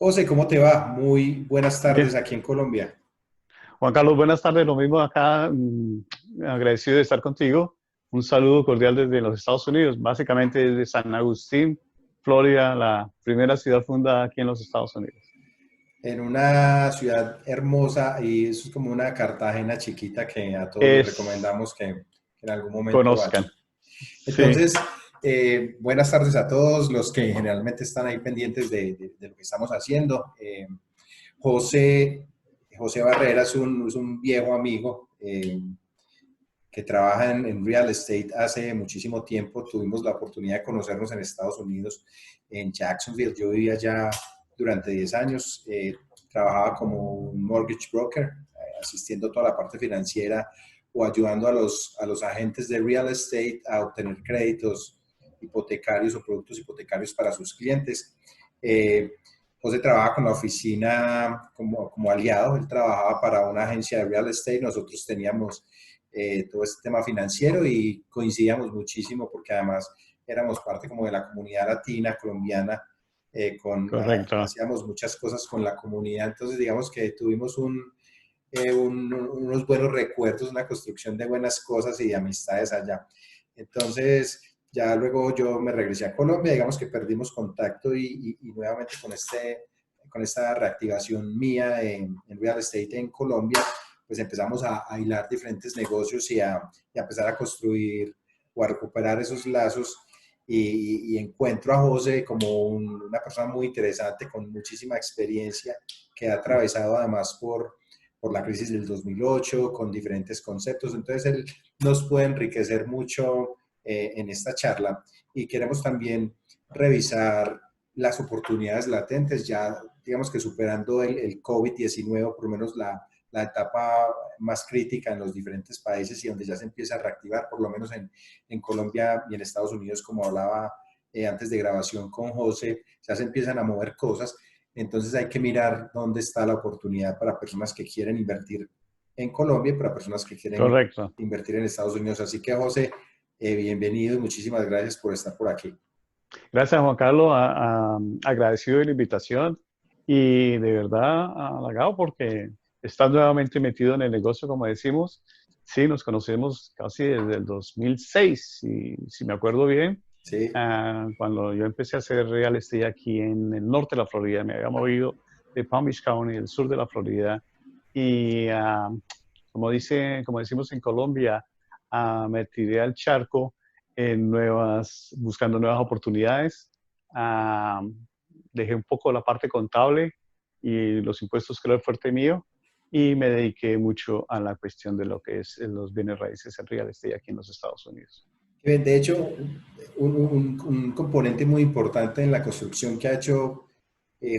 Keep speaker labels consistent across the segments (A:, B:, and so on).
A: José, ¿cómo te va? Muy buenas tardes
B: Bien.
A: aquí en Colombia.
B: Juan Carlos, buenas tardes. Lo mismo acá, agradecido de estar contigo. Un saludo cordial desde los Estados Unidos, básicamente desde San Agustín, Florida, la primera ciudad fundada aquí en los Estados Unidos.
A: En una ciudad hermosa y eso es como una Cartagena chiquita que a todos les
B: Es,
A: recomendamos que en algún momento vayan.
B: conozcan. Sí,
A: Entonces, buenas tardes a todos los que generalmente están ahí pendientes de lo que estamos haciendo. José, José Barrera es un viejo amigo que trabaja en real estate hace muchísimo tiempo. Tuvimos la oportunidad de conocernos en Estados Unidos, en Jacksonville. Yo vivía allá durante 10 años. Trabajaba como un mortgage broker, asistiendo a toda la parte financiera o ayudando a los agentes de real estate a obtener créditos hipotecarios o productos hipotecarios para sus clientes. Eh, José trabaja con la oficina como aliado. Él trabajaba para una agencia de real estate. Nosotros teníamos todo este tema financiero y coincidíamos muchísimo porque además éramos parte como de la comunidad latina, colombiana,
B: correcto.
A: hacíamos muchas cosas con la comunidad. Entonces digamos que tuvimos unos buenos recuerdos, una construcción de buenas cosas y de amistades allá. Entonces, ya luego yo me regresé a Colombia, digamos que perdimos contacto y nuevamente con esta reactivación mía en real estate en Colombia, pues empezamos a hilar diferentes negocios y a empezar a construir o a recuperar esos lazos y encuentro a José como una persona muy interesante, con muchísima experiencia, que ha atravesado además por la crisis del 2008, con diferentes conceptos. Entonces, él nos puede enriquecer mucho en esta charla y queremos también revisar las oportunidades latentes, ya digamos que superando el COVID-19, por lo menos la etapa más crítica en los diferentes países y donde ya se empieza a reactivar, por lo menos en Colombia y en Estados Unidos, como hablaba antes de grabación con José, ya se empiezan a mover cosas. Entonces hay que mirar dónde está la oportunidad para personas que quieren invertir en Colombia y para personas que quieren
B: Correcto.
A: invertir en Estados Unidos. Así que José, bienvenido y muchísimas gracias por estar por aquí.
B: Gracias, Juan Carlos. Agradecido de la invitación y de verdad halagado porque estás nuevamente metido en el negocio, como decimos. Sí, nos conocemos casi desde el 2006, si me acuerdo bien.
A: Sí,
B: Cuando yo empecé a hacer real estate aquí en el norte de la Florida, me había movido de Palm Beach County, el sur de la Florida, y como decimos en Colombia, me tiré al charco buscando nuevas oportunidades. Ah, Dejé un poco la parte contable y los impuestos, que era el fuerte mío, y me dediqué mucho a la cuestión de lo que es los bienes raíces, el real estate aquí en los Estados Unidos.
A: de hecho, un componente muy importante en la construcción que ha hecho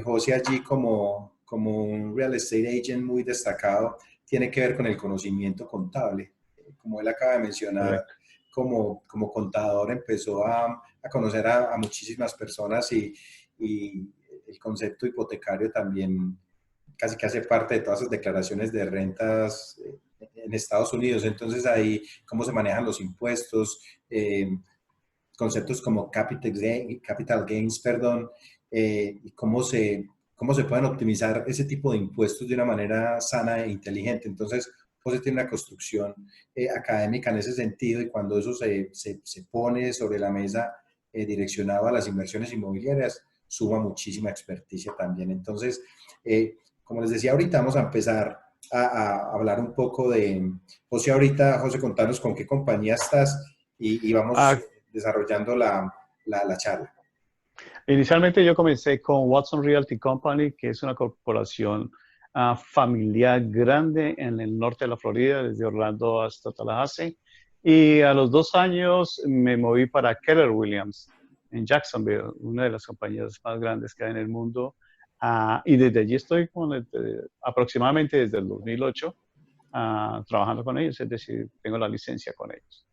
A: José allí como un real estate agent muy destacado tiene que ver con el conocimiento contable. Como él acaba de mencionar,
B: Correcto.
A: como contador empezó a conocer a muchísimas personas y el concepto hipotecario también casi que hace parte de todas esas declaraciones de rentas en Estados Unidos. Entonces ahí cómo se manejan los impuestos, eh, conceptos como capital gains, perdón, y cómo se pueden optimizar ese tipo de impuestos de una manera sana e inteligente. Entonces, José tiene una construcción académica en ese sentido y cuando eso se pone sobre la mesa direccionado a las inversiones inmobiliarias, suma muchísima experticia también. Entonces, como les decía ahorita, vamos a empezar a hablar un poco de, José, ahorita, José, contanos con qué compañía estás y vamos
B: Ah,
A: desarrollando la charla.
B: Inicialmente yo comencé con Watson Realty Company, que es una corporación familiar grande en el norte de la Florida, desde Orlando hasta Tallahassee. Y a los 2 años me moví para Keller Williams en Jacksonville, una de las compañías más grandes que hay en el mundo. Y desde allí estoy aproximadamente desde el 2008 trabajando con ellos, es decir, tengo la licencia con ellos.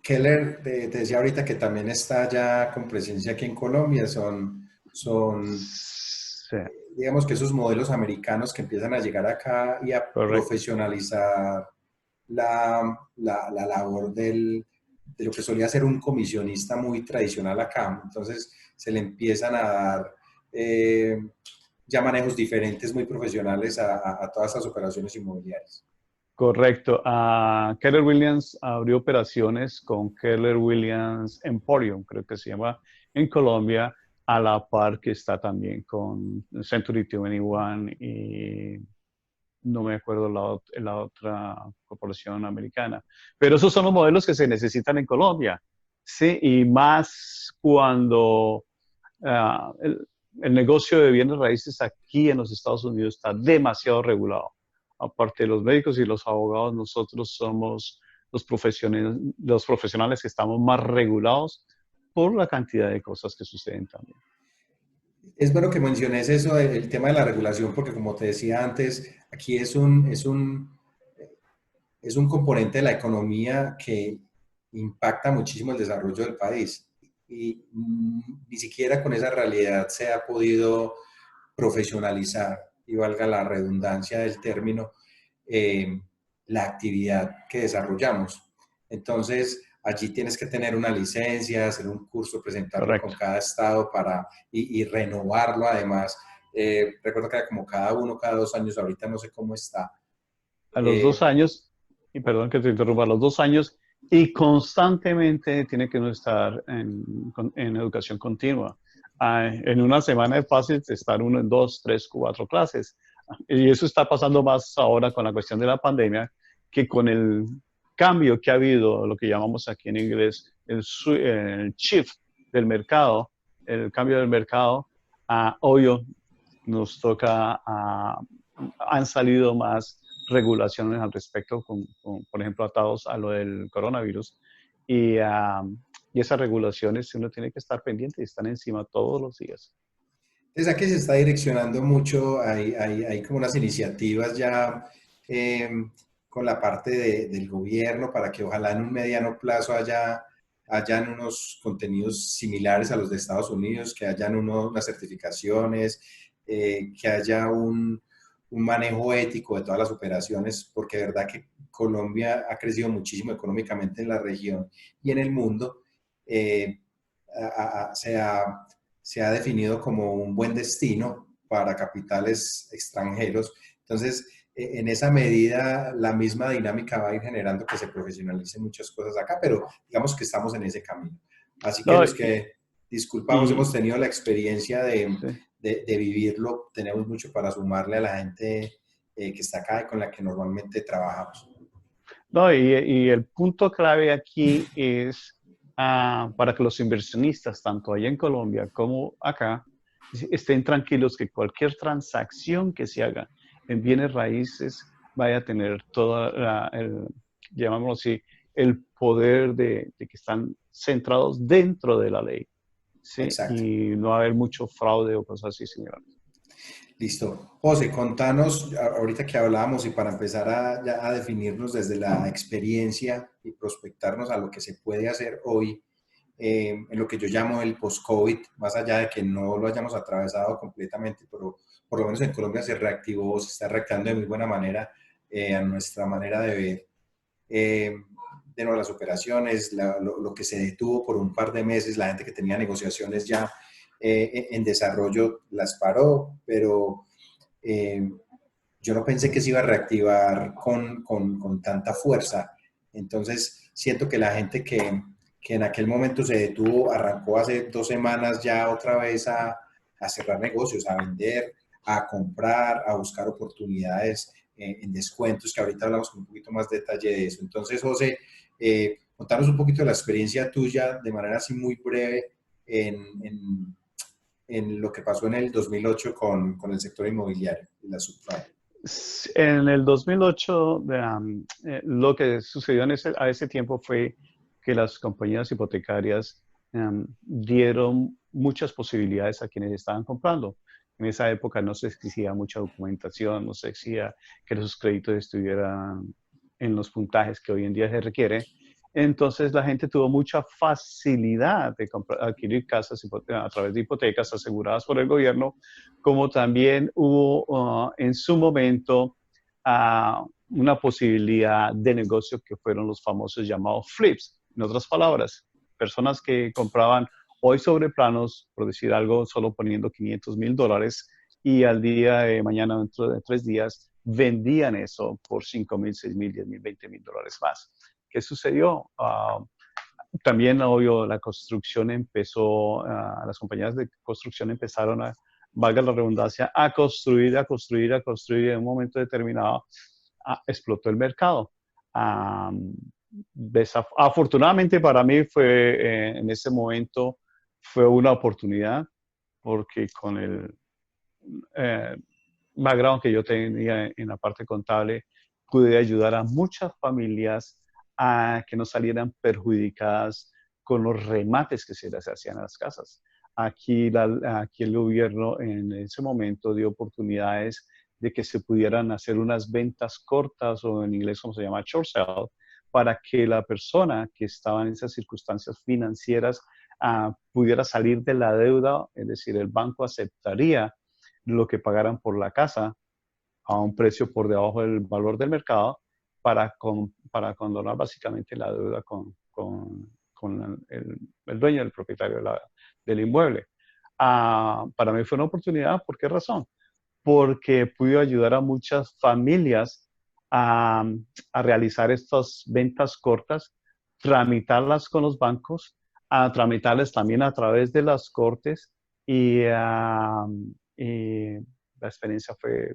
A: Keller, te decía ahorita que también está ya con presencia aquí en Colombia, son
B: Sí,
A: digamos que esos modelos americanos que empiezan a llegar acá y a
B: correcto.
A: profesionalizar la labor de lo que solía ser un comisionista muy tradicional acá. Entonces se le empiezan a dar eh, ya manejos diferentes, muy profesionales a todas estas operaciones inmobiliarias.
B: Correcto. Keller Williams abrió operaciones con Keller Williams Emporium, creo que se llama, en Colombia, a la par que está también con Century 21 y no me acuerdo la otra corporación americana. Pero esos son los modelos que se necesitan en Colombia, ¿sí? Y más cuando ah, el, el negocio de bienes raíces aquí en los Estados Unidos está demasiado regulado. Aparte de los médicos y los abogados, nosotros somos los profesionales que estamos más regulados por la cantidad de cosas que suceden también.
A: Es bueno que menciones eso, el tema de la regulación, porque como te decía antes, aquí es un componente de la economía que impacta muchísimo el desarrollo del país. Y ni siquiera con esa realidad se ha podido profesionalizar, y valga la redundancia del término, eh, la actividad que desarrollamos. Entonces, allí tienes que tener una licencia, hacer un curso, presentarlo con
B: Correcto.
A: cada estado y renovarlo además. Recuerdo que era como cada uno, cada 2 años, ahorita no sé cómo está.
B: A los
A: Eh,
B: 2 años, y perdón que te interrumpa, a los 2 años, y constantemente tiene que uno estar en educación continua. En una semana es fácil estar uno en 2, 3, 4 clases. Y eso está pasando más ahora con la cuestión de la pandemia, que con el cambio que ha habido, lo que llamamos aquí en inglés el shift del mercado, el cambio del mercado, obvio, nos toca, han salido más regulaciones al respecto, por ejemplo, atados a lo del coronavirus. Y esas regulaciones uno tiene que estar pendiente y están encima todos los días.
A: Entonces aquí se está direccionando mucho, hay como unas iniciativas ya eh, con la parte del gobierno para que ojalá en un mediano plazo hayan unos contenidos similares a los de Estados Unidos, que hayan unas certificaciones, que haya un manejo ético de todas las operaciones, porque de verdad que Colombia ha crecido muchísimo económicamente en la región y en el mundo. Eh, se ha definido como un buen destino para capitales extranjeros. Entonces, en esa medida, la misma dinámica va a ir generando que se profesionalicen muchas cosas acá, pero digamos que estamos en ese camino. Así que
B: No,
A: los que disculpamos hemos
B: y,
A: tenido la experiencia
B: sí.
A: de vivirlo, tenemos mucho para sumarle a la gente que está acá y con la que normalmente trabajamos.
B: No, y el punto clave aquí es para que los inversionistas, tanto allá en Colombia como acá, estén tranquilos que cualquier transacción que se haga en bienes raíces vaya a tener toda llamámoslo así, el poder de que están centrados dentro de la ley, ¿sí?
A: Exacto.
B: Y no va a haber mucho fraude o cosas así similares.
A: Listo. José, contanos, ahorita que hablábamos y para empezar ya a definirnos desde la experiencia y prospectarnos a lo que se puede hacer hoy en lo que yo llamo el post-COVID, más allá de que no lo hayamos atravesado completamente, pero por lo menos en Colombia se reactivó, se está reactivando de muy buena manera a nuestra manera de ver de nuevo las operaciones, lo que se detuvo por un par de meses, la gente que tenía negociaciones ya en desarrollo las paró, pero eh, yo no pensé que se iba a reactivar con tanta fuerza. Entonces, siento que la gente que en aquel momento se detuvo, arrancó hace 2 semanas ya otra vez a cerrar negocios, a vender, a comprar, a buscar oportunidades en descuentos, que ahorita hablamos con un poquito más detalle de eso. Entonces, José, contanos un poquito de la experiencia tuya de manera así muy breve en, en, en lo que pasó en el 2008 con el sector inmobiliario y la subprime.
B: En el 2008, lo que sucedió a ese tiempo fue que las compañías hipotecarias dieron muchas posibilidades a quienes estaban comprando. En esa época no se exigía mucha documentación, no se exigía que los créditos estuvieran en los puntajes que hoy en día se requiere. Entonces la gente tuvo mucha facilidad de adquirir casas a través de hipotecas aseguradas por el gobierno, como también hubo en su momento una posibilidad de negocio que fueron los famosos llamados flips. En otras palabras, personas que compraban hoy sobre planos, por decir algo, solo poniendo $500,000 y al día de mañana, dentro de 3 días, vendían eso por $5,000, $6,000, $10,000, $20,000 más. ¿Qué sucedió? También, obvio, la construcción empezó, las compañías de construcción empezaron a, valga la redundancia, a construir, a construir, a construir, y en un momento determinado explotó el mercado. Afortunadamente para mí fue, en ese momento, fue una oportunidad, porque con el eh, background que yo tenía en la parte contable, pude ayudar a muchas familias a que no salieran perjudicadas con los remates que se les hacían a las casas. Aquí el gobierno en ese momento dio oportunidades de que se pudieran hacer unas ventas cortas, o en inglés como se llama short sale, para que la persona que estaba en esas circunstancias financieras pudiera salir de la deuda, es decir, el banco aceptaría lo que pagaran por la casa a un precio por debajo del valor del mercado para condonar básicamente la deuda con el dueño, el propietario del inmueble. Para mí fue una oportunidad. ¿Por qué razón? Porque pude ayudar a muchas familias a, a realizar estas ventas cortas, tramitarlas con los bancos, a tramitarlas también a través de las cortes, y la experiencia fue,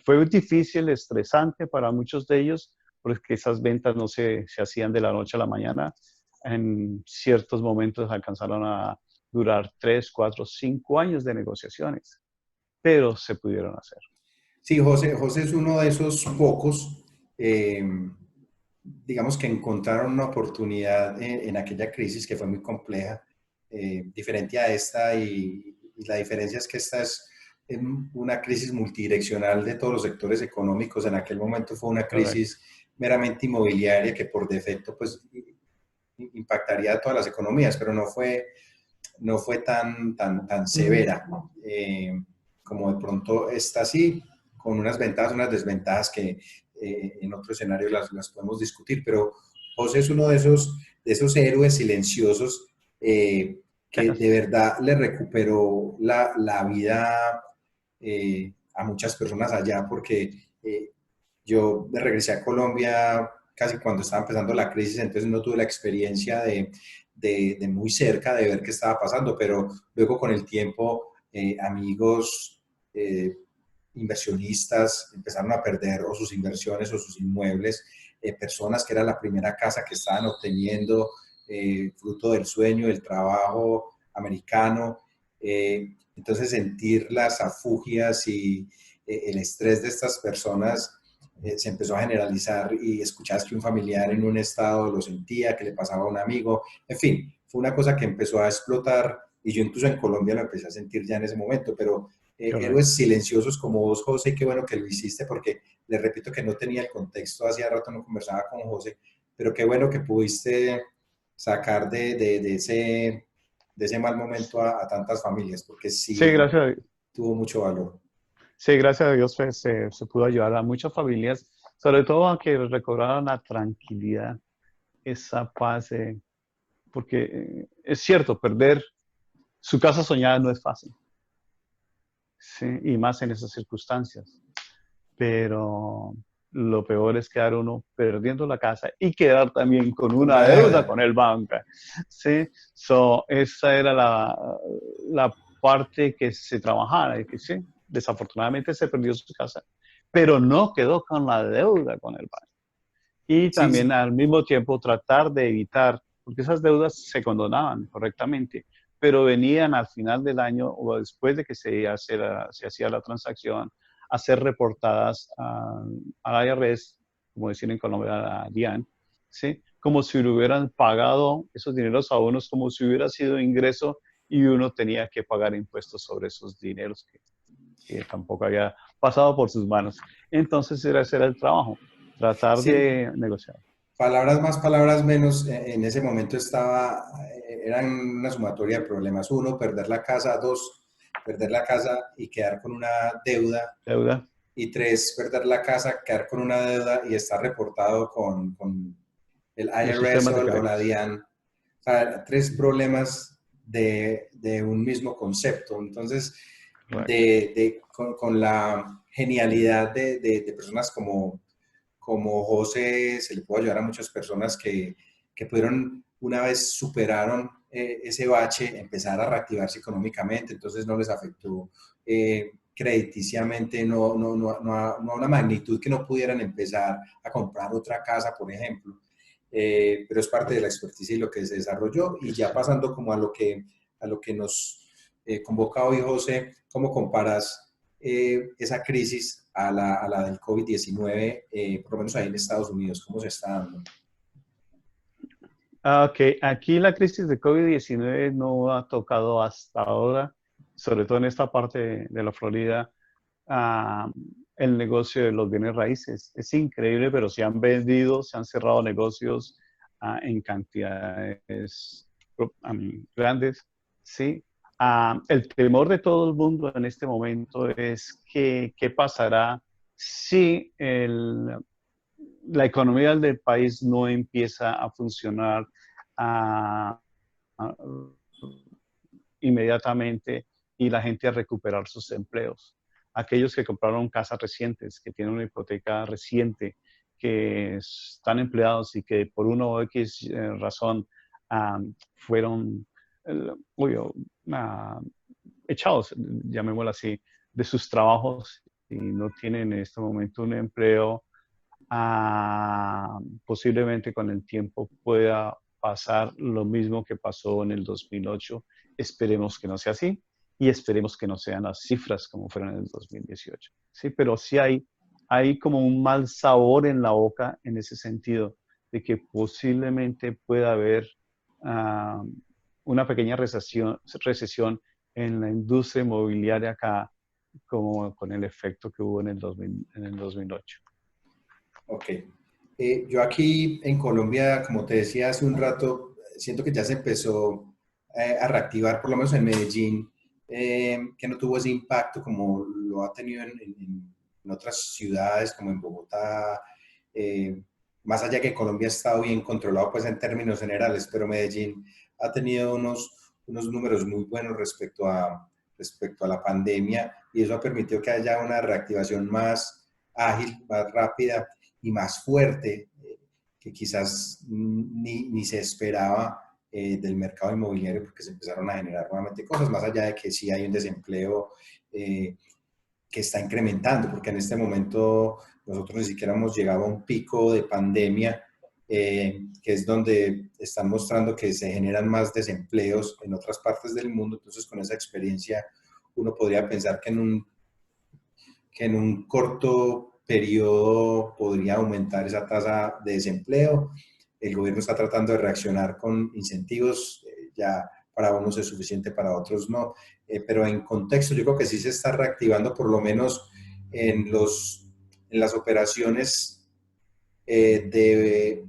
B: fue difícil, estresante para muchos de ellos, porque esas ventas no se hacían de la noche a la mañana. En ciertos momentos alcanzaron a durar 3, 4, 5 años de negociaciones, pero se pudieron hacer.
A: Sí, José es uno de esos pocos, digamos, que encontraron una oportunidad en aquella crisis que fue muy compleja, diferente a esta, y la diferencia es que esta es una crisis multidireccional de todos los sectores económicos. En aquel momento fue una
B: Correcto.
A: crisis meramente inmobiliaria que por defecto pues impactaría a todas las economías, pero no fue tan severa como de pronto esta sí, con unas ventajas, unas desventajas que en otro escenario las podemos discutir. Pero José es uno de esos héroes silenciosos que de verdad le recuperó la vida a muchas personas allá, porque yo regresé a Colombia casi cuando estaba empezando la crisis, entonces no tuve la experiencia de muy cerca de ver qué estaba pasando, pero luego con el tiempo amigos inversionistas empezaron a perder o sus inversiones o sus inmuebles, personas que era la primera casa que estaban obteniendo, fruto del sueño, del trabajo americano. Entonces sentir las afugias y el estrés de estas personas se empezó a generalizar, y escuchabas que un familiar en un estado lo sentía, que le pasaba a un amigo, en fin, fue una cosa que empezó a explotar, y yo incluso en Colombia lo empecé a sentir ya en ese momento. Pero héroes silenciosos como vos, José, y qué bueno que lo hiciste, porque les repito que no tenía el contexto, hacía rato no conversaba con José, pero qué bueno que pudiste sacar de ese mal momento a tantas familias, porque
B: Sí,
A: sí
B: gracias.
A: tuvo mucho valor.
B: Sí, gracias a Dios pues, se pudo ayudar a muchas familias, sobre todo a que recobraran la tranquilidad, esa paz, porque es cierto, perder su casa soñada no es fácil, ¿sí? Y más en esas circunstancias, pero lo peor es quedar uno perdiendo la casa y quedar también con
A: Con
B: una
A: una
B: deuda con
A: deuda.
B: el banco, ¿sí? Esa era la parte que se trabajaba, y que sí, desafortunadamente se perdió su casa, pero no quedó con la deuda con el banco. Y
A: Sí,
B: también
A: sí.
B: al mismo tiempo tratar de evitar, porque esas deudas se condonaban correctamente, pero venían al final del año o después de que se hacía la transacción, a ser reportadas al IRS, como decir en Colombia, a DIAN, ¿sí? Como si le hubieran pagado esos dineros a unos, como si hubiera sido ingreso, y uno tenía que pagar impuestos sobre esos dineros que tampoco había pasado por sus manos. Entonces ese era el trabajo, tratar
A: Sí,
B: de negociar.
A: palabras más, palabras menos, en ese momento eran una sumatoria de problemas. Uno, perder la casa. Dos, perder la casa y quedar con una deuda.
B: Deuda.
A: Y tres, perder la casa, quedar con una deuda y estar reportado con el
B: Los
A: IRS
B: sistemas de
A: o la
B: créditos.
A: DIAN. sea, tres problemas de un mismo concepto. Entonces,
B: Right.
A: con la genialidad de personas como José, se le puede ayudar a muchas personas que pudieron, una vez superaron ese bache, empezar a reactivarse económicamente, entonces no les afectó crediticiamente, no a una magnitud que no pudieran empezar a comprar otra casa, por ejemplo. Pero es parte de la experticia y lo que se desarrolló. Y ya
B: Sí.
A: pasando como a lo que nos convoca hoy, José, ¿cómo comparas esa crisis a la del COVID-19, por lo menos ahí en Estados Unidos? ¿Cómo se está dando?
B: Ok, aquí la crisis de COVID-19 no ha tocado hasta ahora, sobre todo en esta parte de la Florida, ah, el negocio de los bienes raíces. Es increíble, pero se han vendido, se han cerrado negocios en cantidades grandes, ¿sí? El temor de todo el mundo en este momento es qué pasará si la economía del país no empieza a funcionar ah, ah, inmediatamente y la gente a recuperar sus empleos. Aquellos que compraron casas recientes, que tienen una hipoteca reciente, que están empleados y que por una o X razón fueron uh, echados, llamémoslo así, de sus trabajos y no tienen en este momento un empleo, posiblemente con el tiempo pueda pasar lo mismo que pasó en el 2008. Esperemos que no sea así y esperemos que no sean las cifras como fueron en el 2018. Sí, pero sí hay como un mal sabor en la boca en ese sentido, de que posiblemente pueda haber uh, una pequeña recesión en la industria inmobiliaria acá, como con el efecto que hubo en el 2008.
A: Ok. Yo aquí en Colombia, como te decía hace un rato, siento que ya se empezó a reactivar, por lo menos en Medellín, que no tuvo ese impacto como lo ha tenido en otras ciudades, como en Bogotá. eh, Más allá que Colombia ha estado bien controlado, pues en términos generales, pero Medellín ha tenido unos números muy buenos respecto a la pandemia y eso ha permitido que haya una reactivación más ágil, más rápida y más fuerte que quizás ni se esperaba del mercado inmobiliario porque se empezaron a generar nuevamente cosas, más allá de que sí hay un desempleo eh, que está incrementando, porque en este momento nosotros ni siquiera hemos llegado a un pico de pandemia, que es donde están mostrando que se generan más desempleos en otras partes del mundo, entonces con esa experiencia uno podría pensar que en un corto periodo podría aumentar esa tasa de desempleo. El gobierno está tratando de reaccionar con incentivos, ya para unos es suficiente, para otros no, pero en contexto yo creo que sí se está reactivando por lo menos en las operaciones de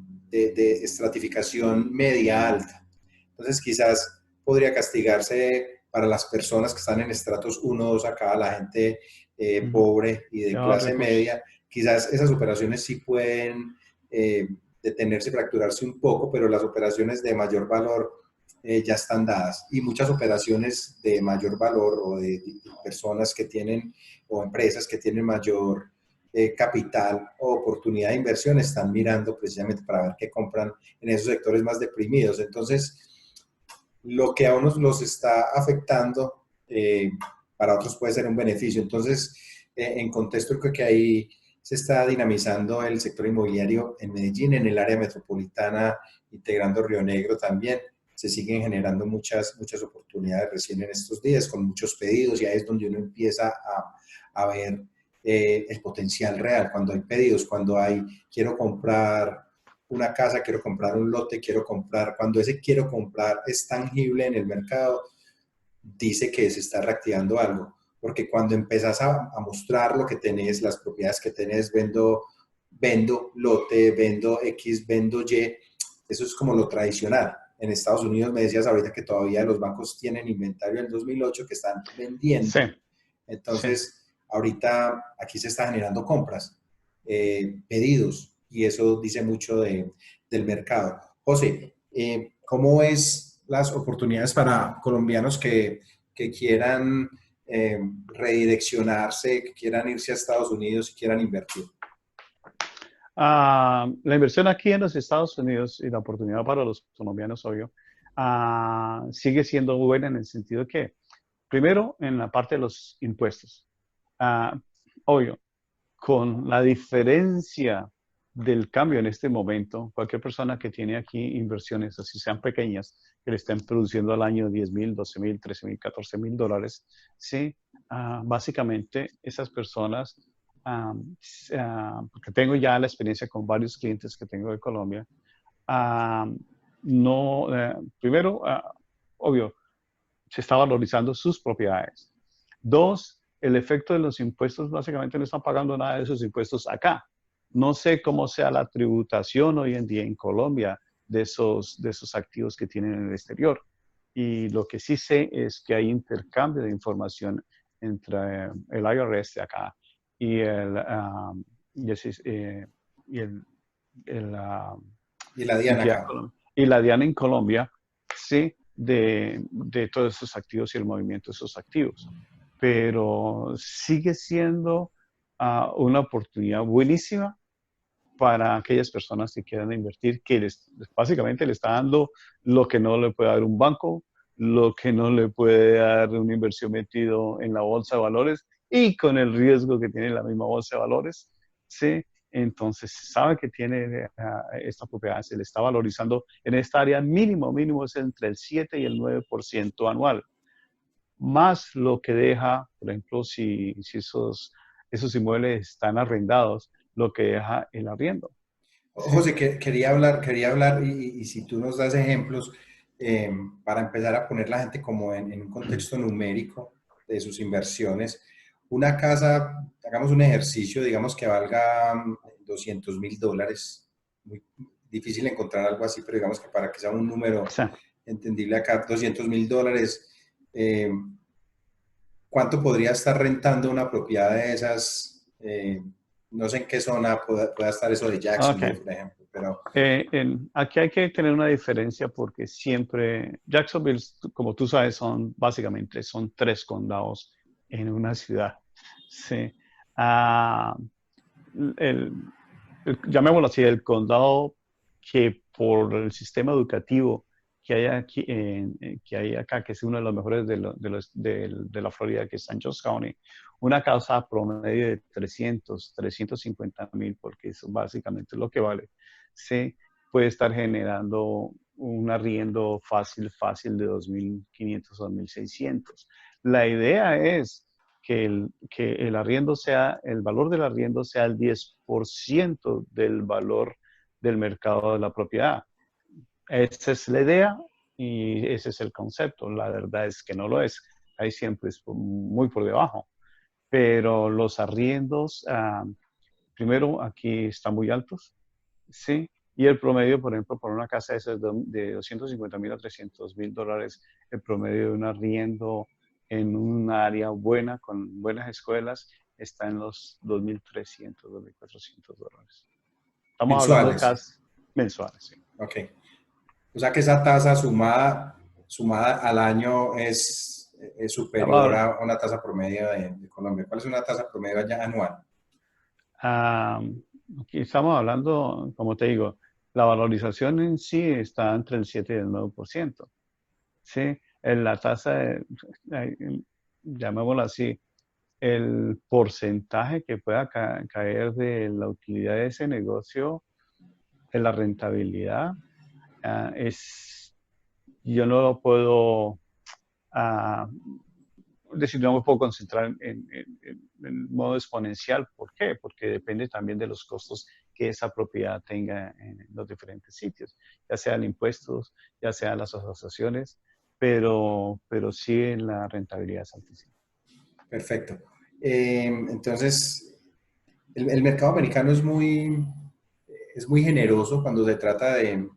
A: estratificación media alta. Entonces quizás podría castigarse para las personas que están en estratos 1, 2 acá, la gente pobre y de
B: Tenemos
A: clase
B: recursos.
A: media, quizás esas operaciones sí pueden detenerse, fracturarse un poco, pero las operaciones de mayor valor ya están dadas. Y muchas operaciones de mayor valor o de personas que tienen, o empresas que tienen mayor capital o oportunidad de inversión están mirando precisamente para ver qué compran en esos sectores más deprimidos. Entonces, lo que a unos los está afectando, para otros puede ser un beneficio. Entonces, en contexto, creo que ahí se está dinamizando el sector inmobiliario en Medellín, en el área metropolitana, integrando Río Negro también. Se siguen generando muchas oportunidades recién en estos días, con muchos pedidos, y ahí es donde uno empieza a ver el potencial real, cuando hay pedidos, cuando hay, quiero comprar una casa, quiero comprar un lote, quiero comprar, cuando ese quiero comprar es tangible en el mercado, dice que se está reactivando algo. Porque cuando empezás a mostrar lo que tenés, las propiedades que tenés, vendo lote, vendo X, vendo Y, eso es como lo tradicional. En Estados Unidos me decías ahorita que todavía los bancos tienen inventario del 2008 que están
B: Sí,
A: vendiendo.
B: sí.
A: Entonces, ahorita aquí se está generando compras, pedidos, y eso dice mucho del mercado. José, ¿cómo ves las oportunidades para colombianos que quieran redireccionarse, que quieran irse a Estados Unidos y quieran invertir?
B: La inversión aquí en los Estados Unidos y la oportunidad para los colombianos, obvio, sigue siendo buena en el sentido que, primero, en la parte de los impuestos. Ah, obvio, con la diferencia del cambio en este momento, cualquier persona que tiene aquí inversiones, así sean pequeñas, que le estén produciendo al año 10,000, 12,000, 13,000, 14,000 dólares, sí, básicamente esas personas, porque tengo ya la experiencia con varios clientes que tengo de Colombia, ah, no, primero, obvio, se está valorizando sus propiedades. Dos, el efecto de los impuestos, básicamente no están pagando nada de esos impuestos acá. No sé cómo sea la tributación hoy en día en Colombia de esos activos que tienen en el exterior. Y lo que sí sé es que hay intercambio de información entre el IRS de acá y y y el,
A: Y la Diana
B: entidad
A: acá.
B: y la DIAN en Colombia, sí, de todos esos activos y el movimiento de esos activos. Pero sigue siendo una oportunidad buenísima para aquellas personas que quieran invertir, que básicamente le está dando lo que no le puede dar un banco, lo que no le puede dar una inversión metido en la bolsa de valores y con el riesgo que tiene la misma bolsa de valores, ¿sí? Entonces, se sabe que tiene esta propiedad, se le está valorizando en esta área mínimo es entre el 7 y el 9% anual, más lo que deja, por ejemplo, si esos inmuebles están arrendados, lo que deja el arriendo. ¿Sí?
A: José, quería hablar y si tú nos das ejemplos eh, para empezar a poner la gente como en un contexto numérico de sus inversiones. Una casa, hagamos un ejercicio, digamos que valga $200,000. Muy difícil encontrar algo así, pero digamos que para que sea un número
B: Sí.
A: entendible acá, $200,000. eh, ¿Cuánto podría estar rentando una propiedad de esas? No sé en qué zona pueda estar eso de Jacksonville,
B: Ok.
A: por ejemplo, pero
B: Aquí hay que tener una diferencia porque siempre, Jacksonville, como tú sabes, básicamente son 3 condados en una ciudad. Sí. Ah, el, llamémoslo así, el condado que por el sistema educativo que hay aquí, que hay acá, que es uno de los mejores de la Florida, que es San Jose County, una casa promedio de 350,000, porque eso básicamente es lo que vale, se puede estar generando un arriendo fácil de 2,500 o 2,600. La idea es que el valor del arriendo sea el 10% del valor del mercado de la propiedad. Esa es la idea y ese es el concepto. La verdad es que no lo es. Ahí siempre es muy por debajo. Pero los arriendos, primero, aquí están muy altos, ¿sí? Y el promedio, por ejemplo, por una casa de 250,000 a 300,000 dólares, el promedio de un arriendo en un área buena, con buenas escuelas, está en los 2,300, 2,400 dólares. Estamos hablando de
A: mensuales.
B: casas mensuales, sí.
A: Ok. O sea que esa tasa sumada al año es superior
B: Estamos,
A: a una tasa promedio de Colombia. ¿Cuál es una tasa promedio allá anual?
B: ah, aquí estamos hablando, como te digo, la valorización en sí está entre el 7 y el 9%. ¿Sí? En la tasa, llamémoslo así, el porcentaje que pueda caer de la utilidad de ese negocio, de la rentabilidad, yo no lo puedo, ah, decir, no me puedo concentrar en modo exponencial. ¿Por qué? Porque depende también de los costos que esa propiedad tenga en los diferentes sitios, ya sean impuestos, ya sean las asociaciones, pero sí en la rentabilidad es altísima.
A: Perfecto. Entonces, el mercado americano es muy generoso cuando se trata de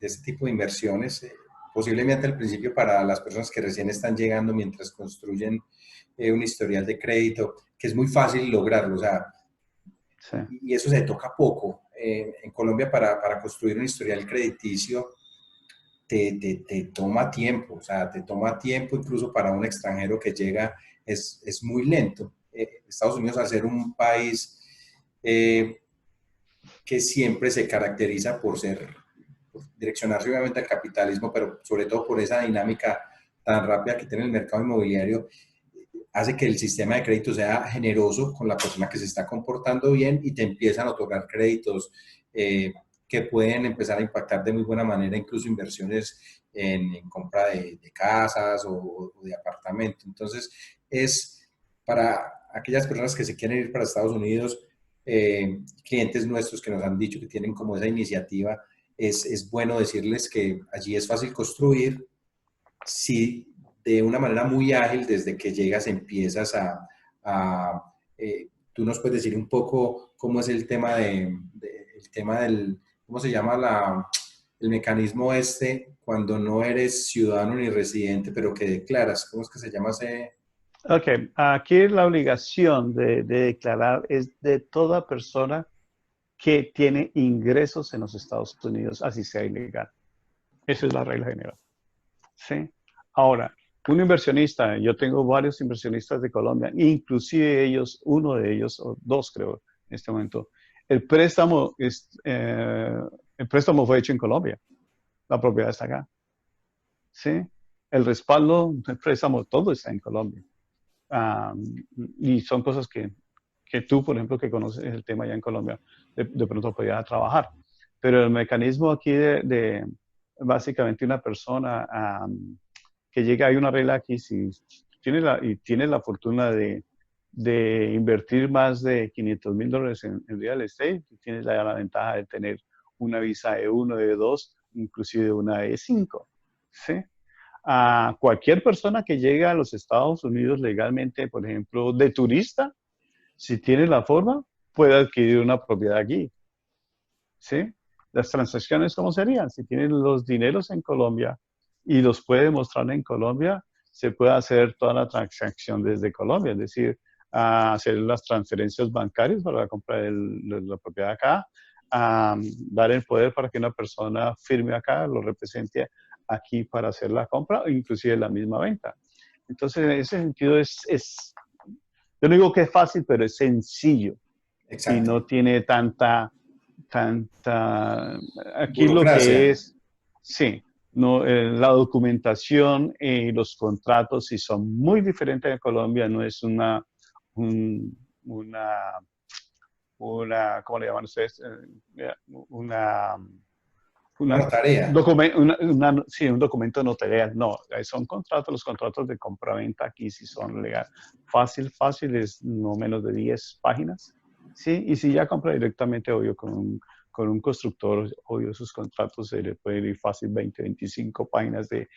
A: este tipo de inversiones, posiblemente al principio para las personas que recién están llegando mientras construyen un historial de crédito, que es muy fácil lograrlo, o sea,
B: Sí.
A: y eso se toca poco. En Colombia para construir un historial crediticio te toma tiempo, o sea, te toma tiempo incluso para un extranjero que llega, es muy lento. Estados Unidos, al ser un país eh, que siempre se caracteriza por direccionarse obviamente al capitalismo, pero sobre todo por esa dinámica tan rápida que tiene el mercado inmobiliario, hace que el sistema de crédito sea generoso con la persona que se está comportando bien y te empiezan a otorgar créditos que pueden empezar a impactar de muy buena manera incluso inversiones en compra de casas o de apartamentos. Entonces, es para aquellas personas que se quieren ir para Estados Unidos, clientes nuestros que nos han dicho que tienen como esa iniciativa, es bueno decirles que allí es fácil construir si de una manera muy ágil desde que llegas empiezas tú nos puedes decir un poco cómo es el tema el tema del, ¿cómo se llama el mecanismo este cuando no eres ciudadano ni residente, pero que declaras? ¿Cómo es que se llama ese?
B: Ok, aquí la obligación de declarar es de toda persona que tiene ingresos en los Estados Unidos, así sea ilegal. Esa es la regla general. ¿Sí? Ahora, un inversionista, yo tengo varios inversionistas de Colombia, inclusive ellos, uno de ellos, o dos creo en este momento, el préstamo, el préstamo fue hecho en Colombia, la propiedad está acá. ¿Sí? El respaldo, el préstamo, todo está en Colombia. Y son cosas que tú, por ejemplo, que conoces el tema ya en Colombia, de pronto podrías trabajar. Pero el mecanismo aquí de básicamente una persona que llega, hay una regla aquí, si tiene la fortuna de invertir más de $500,000 en real estate, tienes la ventaja de tener una visa E1, E2, inclusive una E5. ¿Sí? A cualquier persona que llegue a los Estados Unidos legalmente, por ejemplo, de turista, si tiene la forma, puede adquirir una propiedad aquí. ¿Sí? Las transacciones, ¿cómo serían? Si tienen los dineros en Colombia y los puede mostrar en Colombia, se puede hacer toda la transacción desde Colombia, es decir, hacer las transferencias bancarias para la compra de la propiedad acá, dar el poder para que una persona firme acá, lo represente aquí para hacer la compra o inclusive la misma venta. Entonces, en ese sentido yo no digo que es fácil, pero es sencillo y
A: Exacto.
B: no tiene tanta, aquí lo
A: Burocracia.
B: que es, sí, no, la documentación y los contratos sí son muy diferentes en Colombia, no es un, una, ¿cómo le llaman ustedes? Una,
A: Una notaría.
B: sí, un documento notarial. No, son contratos, los contratos de compraventa aquí sí son legal. Fácil es no menos de 10 páginas. Sí, y si ya compra directamente, obvio, con un constructor, obvio, sus contratos se le puede ir fácil 20, 25 páginas de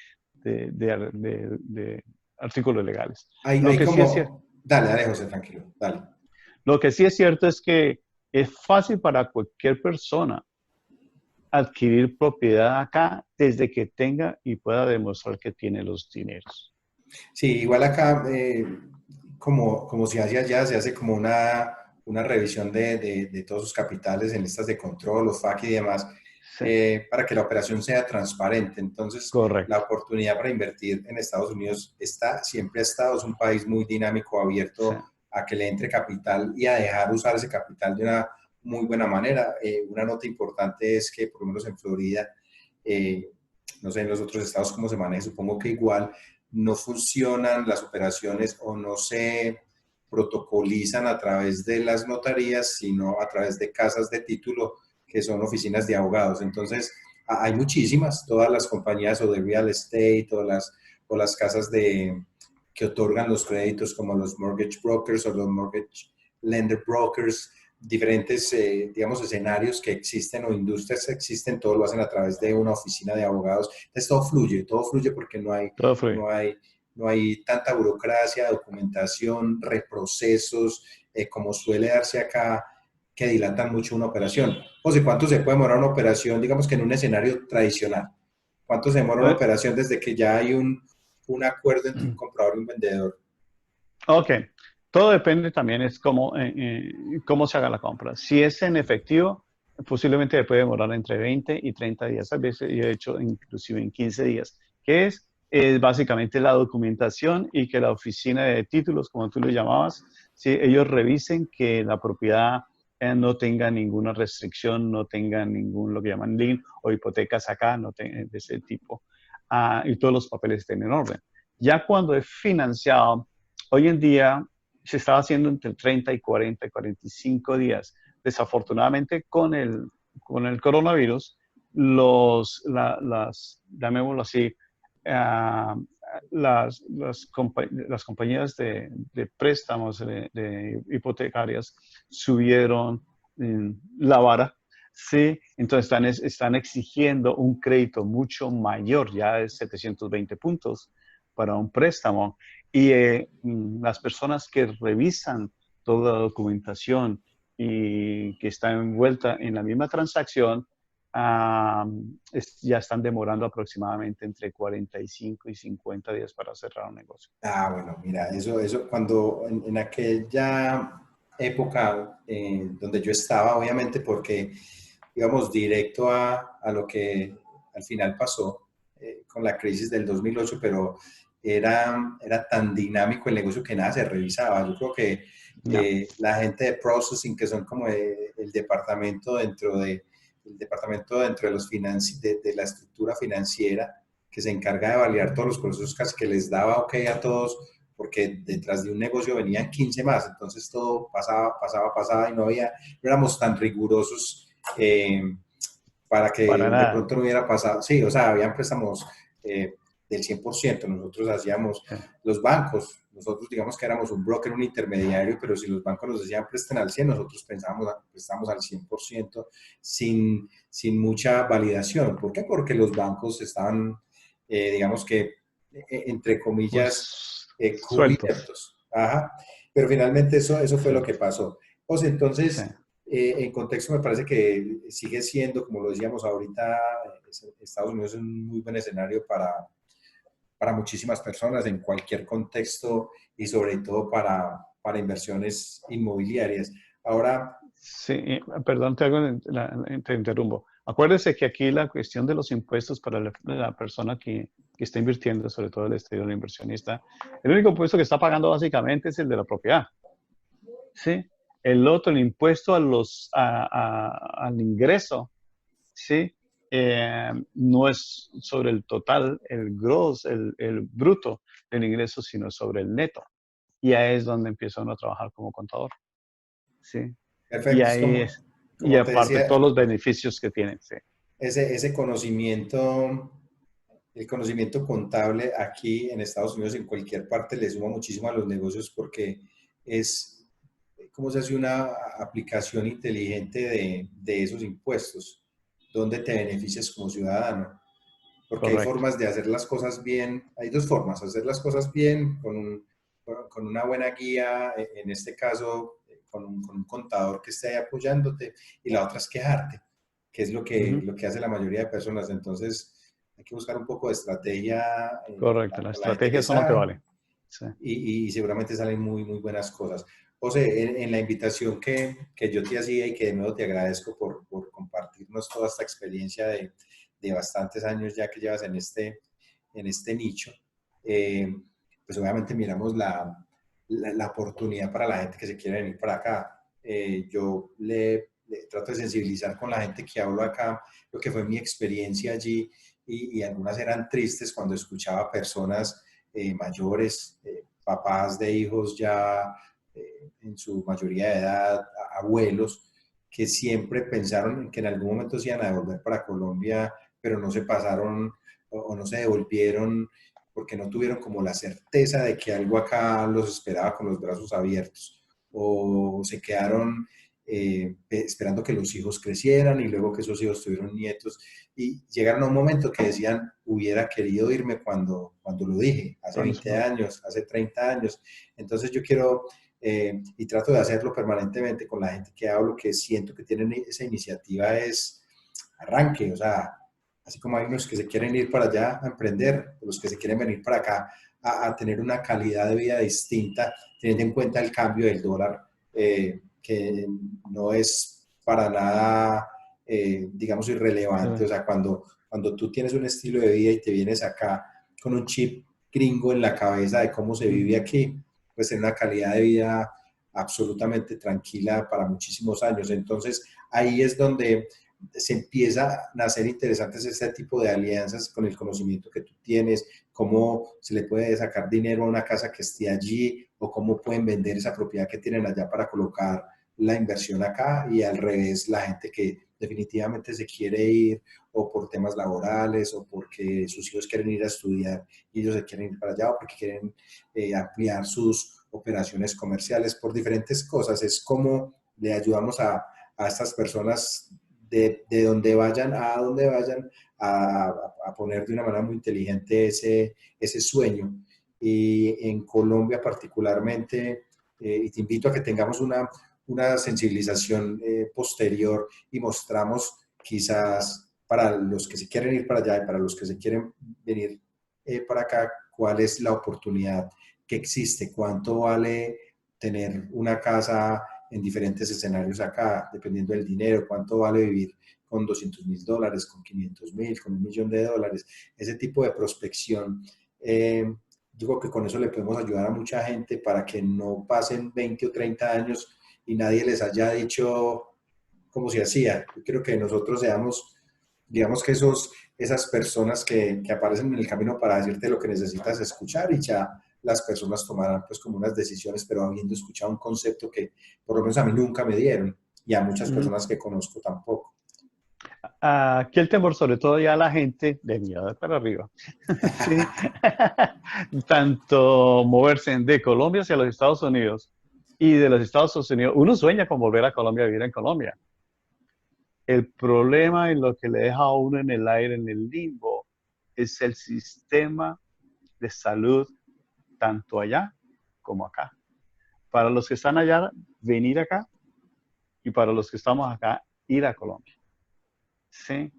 B: artículos legales. Lo
A: Hay
B: que sí es cierto,
A: como, dale, dale, José, tranquilo, dale.
B: lo que sí es cierto es que es fácil para cualquier persona adquirir propiedad acá desde que tenga y pueda demostrar que tiene los dineros.
A: Sí, igual acá, como se hace allá, se hace como una revisión de todos sus capitales en listas de control, los FAQ y demás,
B: Sí,
A: para que la operación sea transparente. Entonces, la
B: correcto.
A: oportunidad para invertir en Estados Unidos siempre ha estado, es un país muy dinámico,
B: Sí.
A: abierto a que le entre capital y a dejar usar ese capital de una muy buena manera. Una nota importante es que, por lo menos en Florida, eh, no sé en los otros estados cómo se maneja, supongo que igual no funcionan las operaciones o no se protocolizan a través de las notarías, sino a través de casas de título, que son oficinas de abogados. Entonces, hay muchísimas, todas las compañías o de real estate o las casas que otorgan los créditos como los mortgage brokers o los mortgage lender brokers, diferentes, digamos, escenarios que existen o industrias que existen, todo lo hacen a través de una oficina de abogados. Entonces todo fluye porque
B: Todo fluye.
A: no hay, no hay tanta burocracia, documentación, reprocesos, como suele darse acá, que dilatan mucho una operación. José, ¿cuánto se puede demorar una operación, digamos que en un escenario tradicional? ¿Cuánto se demora una
B: Eh,
A: operación desde que ya hay un acuerdo entre un comprador y un vendedor?
B: Ok, todo depende también es cómo se haga la compra. Si es en efectivo, posiblemente puede demorar entre 20 y 30 días. A veces yo he hecho inclusive en 15 días, que es básicamente la documentación y que la oficina de títulos, como tú lo llamabas, si ellos revisen que la propiedad no tenga ninguna restricción, no tenga ningún, lo que llaman lien o hipotecas acá, no de ese tipo, y todos los papeles estén en orden. Ya cuando es financiado, hoy en día se estaba haciendo entre 30 y 40 y 45 días. Desafortunadamente, con el coronavirus, llamémoslo así, uh, las compañías de préstamos de hipotecarias subieron la vara, sí, entonces están exigiendo un crédito mucho mayor, ya de 720 puntos para un préstamo. Y las personas que revisan toda la documentación y que están envueltas en la misma transacción, ya están demorando aproximadamente entre 45 y 50 días para cerrar un negocio.
A: Ah, bueno, mira, eso cuando en aquella época donde yo estaba, obviamente porque íbamos directo a lo que al final pasó con la crisis del 2008, pero era tan dinámico el negocio que nada se revisaba. Yo creo que
B: No,
A: la gente de processing, que son como el departamento dentro de los de la estructura financiera, que se encarga de validar todos los procesos, casi que les daba ok a todos, porque detrás de un negocio venían 15 más, entonces todo pasaba y no éramos tan rigurosos para
B: para
A: que de
B: nada.
A: pronto no hubiera pasado. Sí, o sea, habían préstamos del 100%, nosotros hacíamos los bancos, nosotros digamos que éramos un broker, un intermediario, pero si los bancos nos decían presten al 100, nosotros prestamos al 100% sin mucha validación. ¿Por qué? Porque los bancos estaban, digamos que, entre comillas,
B: Pues sueltos.
A: cubiertos. Ajá. Pero finalmente eso fue lo
B: Sí,
A: que pasó. Pues
B: sí.
A: entonces, en contexto me parece que sigue siendo, como lo decíamos ahorita, Estados Unidos es un muy buen escenario para muchísimas personas en cualquier contexto y sobre todo para inversiones inmobiliarias. Ahora,
B: Sí, perdón, te interrumpo. Acuérdese que aquí la cuestión de los impuestos para la persona que está invirtiendo, sobre todo el exterior, el inversionista, el único impuesto que está pagando básicamente es el de la propiedad. ¿Sí? El otro, el impuesto al ingreso, ¿sí? No es sobre el total, el gross, el bruto del ingreso, sino sobre el neto. Y ahí es donde empieza uno a trabajar como contador. ¿Sí? Y
A: perfecto, es
B: ahí es, y
A: como te
B: aparte
A: decía,
B: todos los beneficios que tienen, sí.
A: ese conocimiento, el conocimiento contable aquí en Estados Unidos, en cualquier parte, le suma muchísimo a los negocios porque es cómo se hace una aplicación inteligente de esos impuestos, donde te beneficias como ciudadano. Porque hay
B: Correcto.
A: formas de hacer las cosas bien, hay dos formas, hacer las cosas bien con una buena guía, en este caso con un contador que esté ahí apoyándote, y la otra es quejarte, que es
B: Ujú.
A: lo que hace la mayoría de personas. Entonces hay que buscar un poco de estrategia
B: Correcto. La
A: con la gente que
B: estrategia son lo que
A: sabe
B: vale. Sí.
A: y seguramente salen muy, muy buenas cosas. José, en la invitación que yo te hacía y que de nuevo te agradezco por compartirnos toda esta experiencia de bastantes años ya que llevas en este nicho, eh, pues obviamente miramos la oportunidad para la gente que se quiere venir para acá. Yo le trato de sensibilizar con la gente que hablo acá, lo que fue mi experiencia allí y algunas eran tristes cuando escuchaba personas mayores, papás de hijos ya en su mayoría de edad, abuelos, que siempre pensaron que en algún momento se iban a devolver para Colombia, pero no se pasaron o no se devolvieron porque no tuvieron como la certeza de que algo acá los esperaba con los brazos abiertos, o se quedaron esperando que los hijos crecieran y luego que esos hijos tuvieron nietos y llegaron a un momento que decían, hubiera querido irme cuando lo dije, hace
B: Cuando se
A: 20
B: pueda.
A: años, hace 30 años. Entonces yo quiero, y trato de hacerlo permanentemente con la gente que hablo, que siento que tienen esa iniciativa, es arranque, o sea, así como hay unos que se quieren ir para allá a emprender, los que se quieren venir para acá a tener una calidad de vida distinta, teniendo en cuenta el cambio del dólar, que no es para nada digamos, irrelevante. O sea, cuando tú tienes un estilo de vida y te vienes acá con un chip gringo en la cabeza de cómo se vive
B: Ujú.
A: aquí, pues en una calidad de vida absolutamente tranquila para muchísimos años. Entonces, ahí es donde se empieza a nacer interesantes este tipo de alianzas con el conocimiento que tú tienes, cómo se le puede sacar dinero a una casa que esté allí o cómo pueden vender esa propiedad que tienen allá para colocar la inversión acá y al revés, la gente que definitivamente se quiere ir o por temas laborales o porque sus hijos quieren ir a estudiar y ellos se quieren ir para allá o porque quieren ampliar sus operaciones comerciales por diferentes cosas. Es como le ayudamos a estas personas de donde vayan a donde vayan a poner de una manera muy inteligente ese sueño. Y en Colombia particularmente, y te invito a que tengamos una sensibilización posterior y mostramos quizás para los que se quieren ir para allá y para los que se quieren venir para acá, cuál es la oportunidad que existe, cuánto vale tener una casa en diferentes escenarios acá, dependiendo del dinero, cuánto vale vivir con $200,000, con $500,000, con $1,000,000, ese tipo de prospección. Digo que con eso le podemos ayudar a mucha gente para que no pasen 20 o 30 años y nadie les haya dicho cómo se hacía. Yo quiero que nosotros seamos, digamos que esas personas que aparecen en el camino para decirte lo que necesitas escuchar y ya las personas tomarán pues como unas decisiones, pero habiendo escuchado un concepto que por lo menos a mí nunca me dieron y a muchas
B: Ujú.
A: personas que conozco tampoco.
B: Aquí el temor, sobre todo ya la gente de mi edad para arriba, sí, tanto moverse de Colombia hacia los Estados Unidos y de los Estados Unidos, uno sueña con volver a Colombia, a vivir en Colombia. El problema en lo que le deja a uno en el aire, en el limbo, es el sistema de salud, tanto allá como acá. Para los que están allá, venir acá, y para los que estamos acá, ir a Colombia. Sí,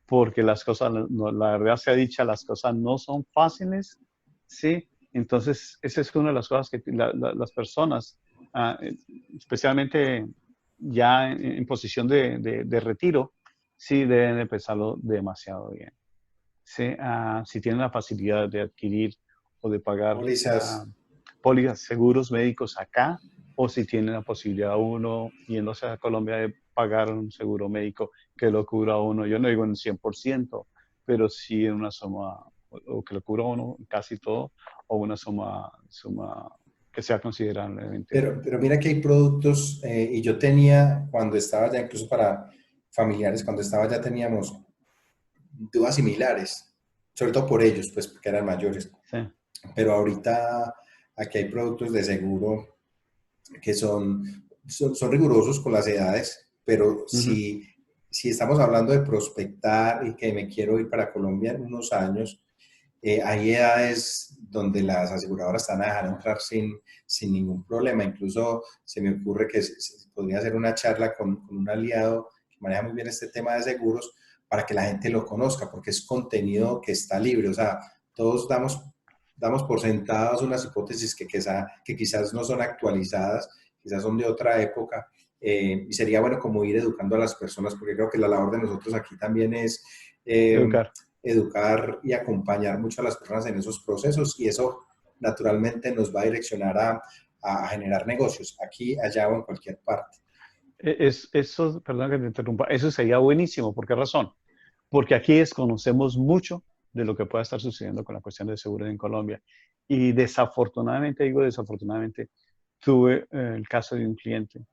B: porque las cosas, la verdad sea dicha, las cosas no son fáciles, sí. Entonces, esa es una de las cosas que las personas, ah, especialmente ya en posición de retiro, sí deben de pensarlo demasiado bien. Sí, si tienen la facilidad de adquirir o de pagar
A: Pólizas.
B: pólizas, seguros médicos acá, o si tienen la posibilidad uno, yéndose a Colombia, de pagar un seguro médico que lo cubra uno, yo no digo en 100%, pero sí en una suma, o que lo cubra uno casi todo, o una suma que sea considerablemente buena.
A: Pero mira que hay productos, y yo tenía, cuando estaba ya, incluso para familiares, cuando estaba ya teníamos dudas similares, sobre todo por ellos, pues porque eran mayores.
B: Sí.
A: Pero ahorita aquí hay productos de seguro que son rigurosos con las edades, pero
B: Ujú.
A: si estamos hablando de prospectar y que me quiero ir para Colombia en unos años, hay edades donde las aseguradoras están a dejar entrar sin ningún problema. Incluso se me ocurre que se podría hacer una charla con un aliado que maneja muy bien este tema de seguros para que la gente lo conozca, porque es contenido que está libre. O sea, todos damos por sentadas unas hipótesis que quizás no son actualizadas, quizás son de otra época. Y sería bueno como ir educando a las personas, porque creo que la labor de nosotros aquí también es
B: Educar.
A: educar y acompañar mucho a las personas en esos procesos y eso naturalmente nos va a direccionar a generar negocios aquí, allá o en cualquier parte.
B: Eso, perdón que te interrumpa, eso sería buenísimo. ¿Por qué razón? Porque aquí desconocemos mucho de lo que pueda estar sucediendo con la cuestión de seguridad en Colombia. Y desafortunadamente, digo desafortunadamente, tuve el caso de un cliente,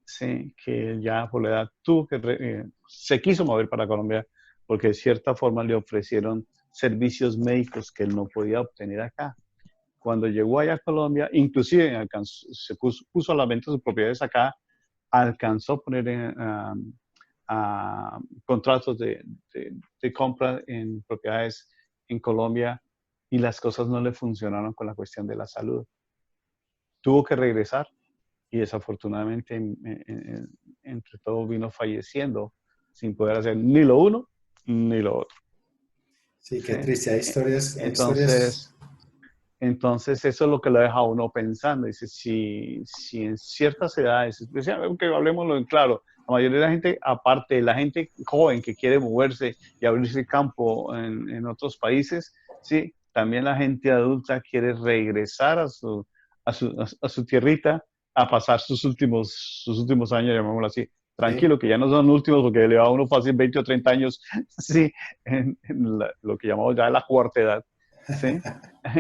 B: sí, que ya por la edad tuvo que, se quiso mover para Colombia porque de cierta forma le ofrecieron servicios médicos que él no podía obtener acá. Cuando llegó allá a Colombia, inclusive se puso a la venta sus propiedades acá, alcanzó a poner contratos de compra en propiedades en Colombia y las cosas no le funcionaron con la cuestión de la salud. Tuvo que regresar y desafortunadamente entre todo vino falleciendo sin poder hacer ni lo uno ni lo otro.
A: Sí,
B: ¿Sí?
A: qué triste. Hay historias.
B: Entonces, entonces, eso es lo que lo deja a uno pensando. Dice, si en ciertas edades, especialmente, aunque hablemoslo en claro, la mayoría de la gente, aparte de la gente joven que quiere moverse y abrirse campo en otros países, sí, también la gente adulta quiere regresar a su tierrita a pasar sus últimos años, llamémoslo así.
A: Sí.
B: Tranquilo, que ya no son últimos porque le va a uno fácil 20 o 30 años, sí, lo que llamamos ya la cuarta edad, sí.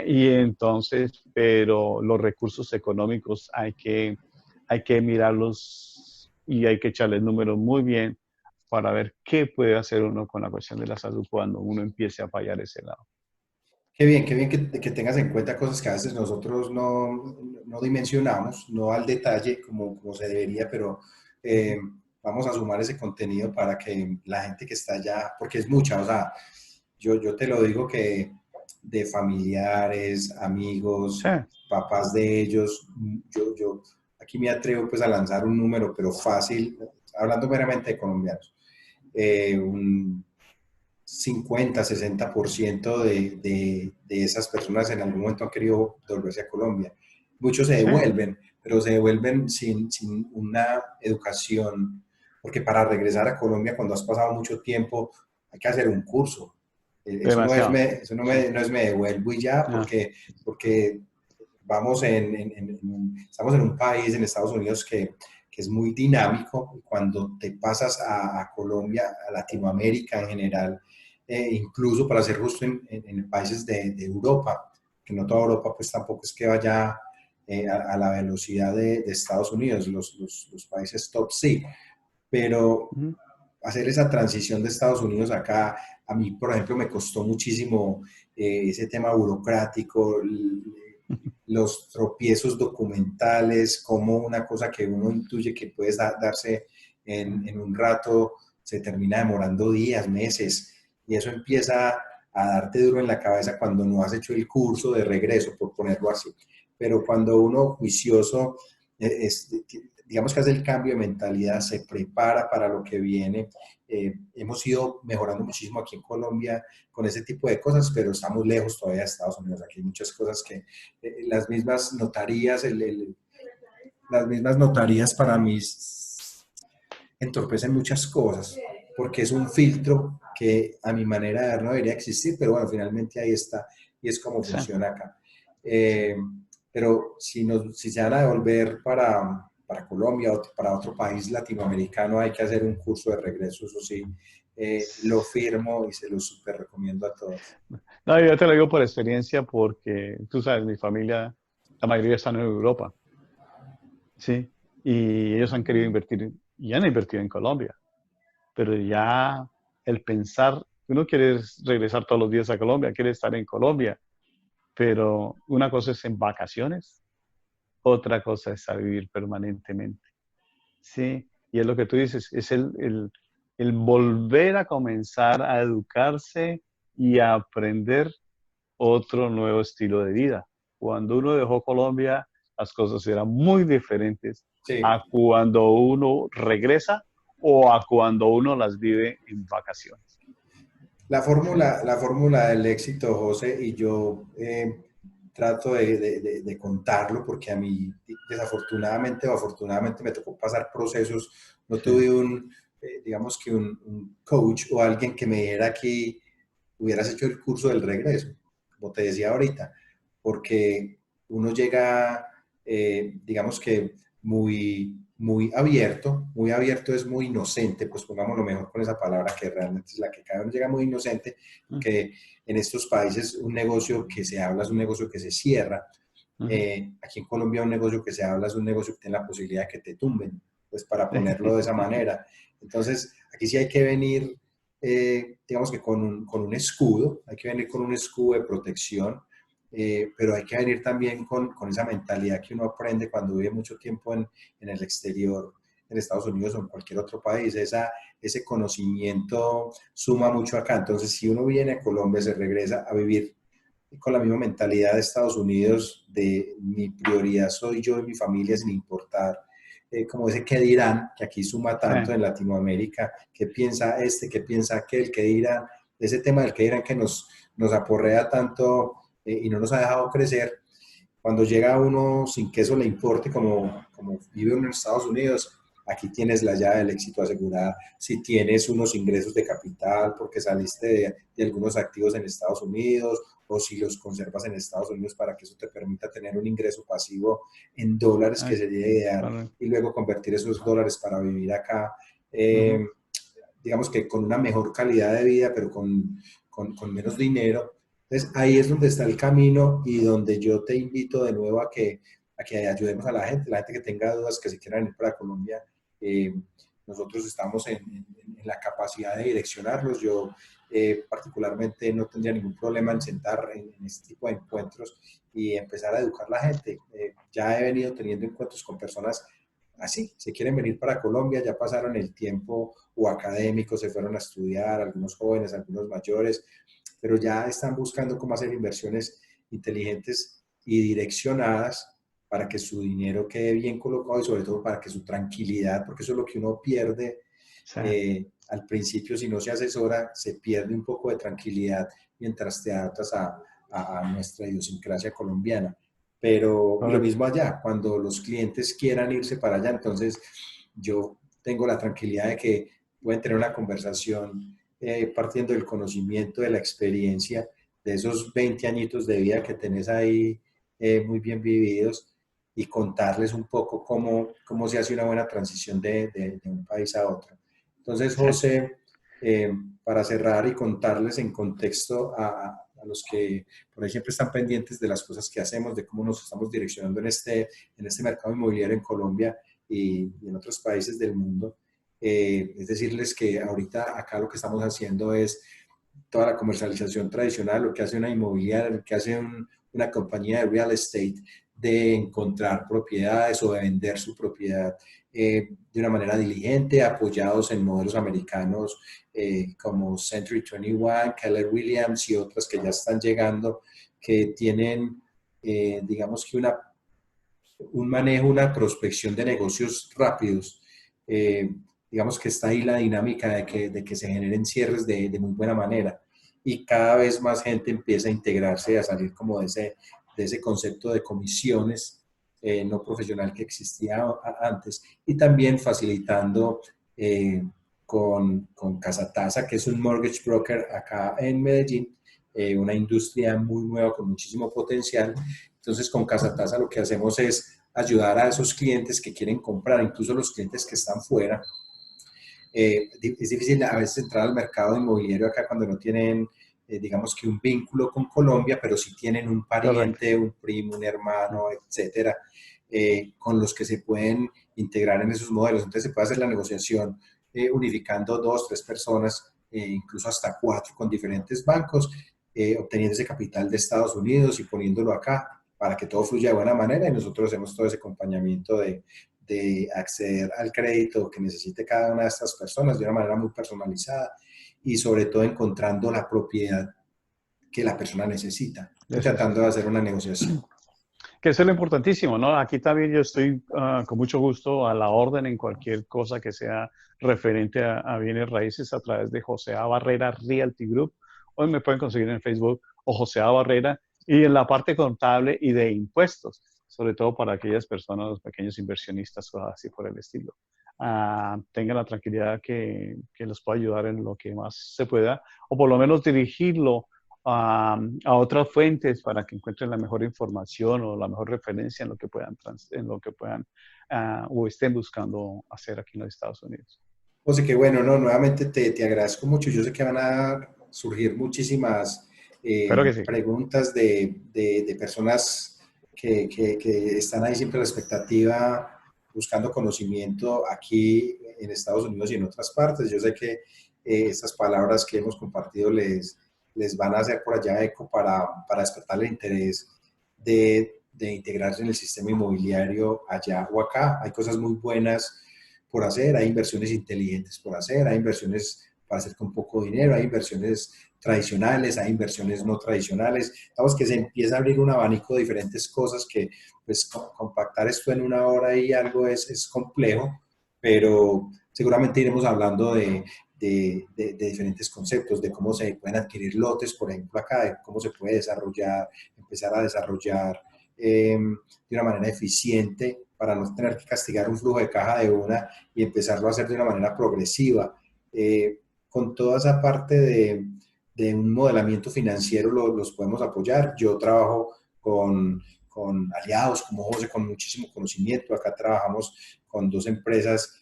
B: Y entonces, pero los recursos económicos hay que mirarlos y hay que echarles números muy bien para ver qué puede hacer uno con la cuestión de la salud cuando uno empiece a fallar ese lado.
A: Qué bien que tengas en cuenta cosas que a veces nosotros no dimensionamos, no al detalle como se debería, pero eh, vamos a sumar ese contenido para que la gente que está allá, porque es mucha, o sea, yo te lo digo que de familiares,
B: Sí,
A: amigos, papás de ellos, aquí me atrevo pues a lanzar un número, pero fácil, hablando meramente de colombianos, un 50-60% de esas personas en algún momento han querido devolverse a Colombia. Muchos se
B: sí,
A: devuelven, pero se devuelven sin una educación, porque para regresar a Colombia cuando has pasado mucho tiempo hay que hacer un curso. Eso no es
B: demasiado. Sí,
A: no es me devuelvo y ya,
B: no,
A: porque vamos estamos en un país, en Estados Unidos, que es muy dinámico. Cuando te pasas a Colombia, a Latinoamérica en general, incluso para ser justo en países de Europa, que no toda Europa pues tampoco es que vaya a la velocidad de Estados Unidos, los países top sí, pero
B: ujú,
A: hacer esa transición de Estados Unidos acá, a mí, por ejemplo, me costó muchísimo ese tema burocrático, los tropiezos documentales, como una cosa que uno intuye que puede darse en un rato, se termina demorando días, meses, y eso empieza a darte duro en la cabeza cuando no has hecho el curso de regreso, por ponerlo así. Pero cuando uno juicioso, es, digamos que hace el cambio de mentalidad, se prepara para lo que viene. Hemos ido mejorando muchísimo aquí en Colombia con ese tipo de cosas, pero estamos lejos todavía de Estados Unidos. Aquí hay muchas cosas que las mismas notarías, las mismas notarías para mí entorpecen muchas cosas, porque es un filtro que a mi manera de ver no debería existir, pero bueno, finalmente ahí está y es como
B: sí.
A: funciona acá. Eh, pero si se van a devolver para Colombia o para otro país latinoamericano, hay que hacer un curso de regreso, eso sí, lo firmo y se lo súper recomiendo a todos.
B: No, yo te lo digo por experiencia porque tú sabes, mi familia, la mayoría están en Europa, sí, y ellos han querido invertir y han invertido en Colombia, pero ya el pensar, uno quiere regresar todos los días a Colombia, quiere estar en Colombia, pero una cosa es en vacaciones, otra cosa es a vivir permanentemente, sí, y es lo que tú dices, es el volver a comenzar a educarse y a aprender otro nuevo estilo de vida. Cuando uno dejó Colombia, las cosas eran muy diferentes
A: Sí,
B: a cuando uno regresa o a cuando uno las vive en vacaciones. Sí,
A: la fórmula del éxito, José, y yo trato de contarlo porque a mí desafortunadamente o afortunadamente me tocó pasar procesos, no
B: sí,
A: tuve digamos que un coach o alguien que me diera que hubieras hecho el curso del regreso, como te decía ahorita, porque uno llega, digamos que muy abierto es muy inocente, pues pongámoslo mejor con esa palabra que realmente es la que cada uno llega muy inocente, que en estos países un negocio que se habla es un negocio que se cierra. Aquí en Colombia un negocio que se habla es un negocio que tiene la posibilidad de que te tumben, pues para ponerlo de esa manera. Entonces, aquí sí hay que venir, digamos que con un escudo, hay que venir con un escudo de protección, pero hay que venir también con esa mentalidad que uno aprende cuando vive mucho tiempo en el exterior, en Estados Unidos o en cualquier otro país. Ese conocimiento suma mucho acá. Entonces, si uno viene a Colombia, se regresa a vivir con la misma mentalidad de Estados Unidos, de mi prioridad soy yo y mi familia sin importar, como ese qué dirán, que aquí suma
B: sí,
A: tanto en Latinoamérica, qué piensa este, qué piensa aquel, qué dirán, ese tema del qué dirán que nos aporrea tanto y no nos ha dejado crecer. Cuando llega uno sin que eso le importe, como vive uno en Estados Unidos, aquí tienes la llave del éxito asegurada. Si tienes unos ingresos de capital porque saliste de algunos activos en Estados Unidos, o si los conservas en Estados Unidos para que eso te permita tener un ingreso pasivo en dólares, que
B: Ay,
A: sería ideal,
B: vale.
A: y luego convertir esos dólares para vivir acá,
B: Ujú.
A: digamos que con una mejor calidad de vida, pero con menos dinero. Entonces ahí es donde está el camino y donde yo te invito de nuevo a que ayudemos a la gente que tenga dudas, que se quieran ir para Colombia. eh, Nosotros estamos en la capacidad de direccionarlos. Yo particularmente no tendría ningún problema en sentar en este tipo de encuentros y empezar a educar a la gente. Ya he venido teniendo encuentros con personas así, se quieren venir para Colombia, ya pasaron el tiempo o académicos, se fueron a estudiar, algunos jóvenes, algunos mayores, pero ya están buscando cómo hacer inversiones inteligentes y direccionadas para que su dinero quede bien colocado y sobre todo para que su tranquilidad, porque eso es lo que uno pierde
B: Sí,
A: al principio, si no se asesora, se pierde un poco de tranquilidad mientras te adaptas a nuestra idiosincrasia colombiana. Pero, y lo
B: correcto.
A: mismo allá, cuando los clientes quieran irse para allá, entonces yo tengo la tranquilidad de que pueden tener una conversación partiendo del conocimiento, de la experiencia, de esos 20 añitos de vida que tenés ahí muy bien vividos y contarles un poco cómo se hace una buena transición de un país a otro. Entonces,
B: Sí.
A: José, para cerrar y contarles en contexto a los que por ahí siempre están pendientes de las cosas que hacemos, de cómo nos estamos direccionando en este mercado inmobiliario en Colombia y en otros países del mundo, es decirles que ahorita acá lo que estamos haciendo es toda la comercialización tradicional, lo que hace una inmobiliaria, lo que hace una compañía de real estate, de encontrar propiedades o de vender su propiedad de una manera diligente, apoyados en modelos americanos como Century 21, Keller Williams y otras que ya están llegando, que tienen, digamos que un manejo, una prospección de negocios rápidos. Eh, digamos que está ahí la dinámica de que se generen cierres de muy buena manera y cada vez más gente empieza a integrarse, a salir como de ese concepto de comisiones no profesional que existía antes y también facilitando con Casatasa, que es un mortgage broker acá en Medellín, una industria muy nueva con muchísimo potencial. Entonces, con Casatasa lo que hacemos es ayudar a esos clientes que quieren comprar, incluso los clientes que están fuera. Es difícil a veces entrar al mercado inmobiliario acá cuando no tienen, digamos que un vínculo con Colombia, pero sí tienen un
B: Correcto.
A: pariente, un primo, un hermano, etcétera, con los que se pueden integrar en esos modelos. Entonces se puede hacer la negociación unificando dos, tres personas, incluso hasta cuatro con diferentes bancos, obteniendo ese capital de Estados Unidos y poniéndolo acá para que todo fluya de buena manera y nosotros hacemos todo ese acompañamiento de acceder al crédito que necesite cada una de estas personas de una manera muy personalizada y sobre todo encontrando la propiedad que la persona necesita y tratando
B: Necesito.
A: de hacer una negociación.
B: Que eso es lo importantísimo, ¿no? Aquí también yo estoy con mucho gusto a la orden en cualquier cosa que sea referente a bienes raíces a través de José A. Barrera Realty Group. Hoy me pueden conseguir en Facebook o José A. Barrera y en la parte contable y de impuestos, sobre todo para aquellas personas, los pequeños inversionistas o así por el estilo. Tengan la tranquilidad que los pueda ayudar en lo que más se pueda o por lo menos dirigirlo a otras fuentes para que encuentren la mejor información o la mejor referencia en lo que puedan, en lo que puedan o estén buscando hacer aquí en los Estados Unidos.
A: José, que bueno, no, nuevamente te agradezco mucho. Yo sé que van a surgir muchísimas
B: Espero que sí.
A: preguntas de personas que están ahí siempre a la expectativa, buscando conocimiento aquí en Estados Unidos y en otras partes. Yo sé que estas palabras que hemos compartido les van a hacer por allá eco para despertar el interés de integrarse en el sistema inmobiliario allá o acá. Hay cosas muy buenas por hacer, hay inversiones inteligentes por hacer, hay inversiones para hacer con poco dinero, hay inversiones tradicionales, hay inversiones no tradicionales. Digamos que se empieza a abrir un abanico de diferentes cosas que pues compactar esto en una hora y algo es complejo, pero seguramente iremos hablando de diferentes conceptos, de cómo se pueden adquirir lotes, por ejemplo, acá, de cómo se puede desarrollar, empezar a desarrollar de una manera eficiente para no tener que castigar un flujo de caja de una y empezarlo a hacer de una manera progresiva. Con toda esa parte de un modelamiento financiero los podemos apoyar. Yo trabajo con aliados como José, con muchísimo conocimiento. Acá trabajamos con dos empresas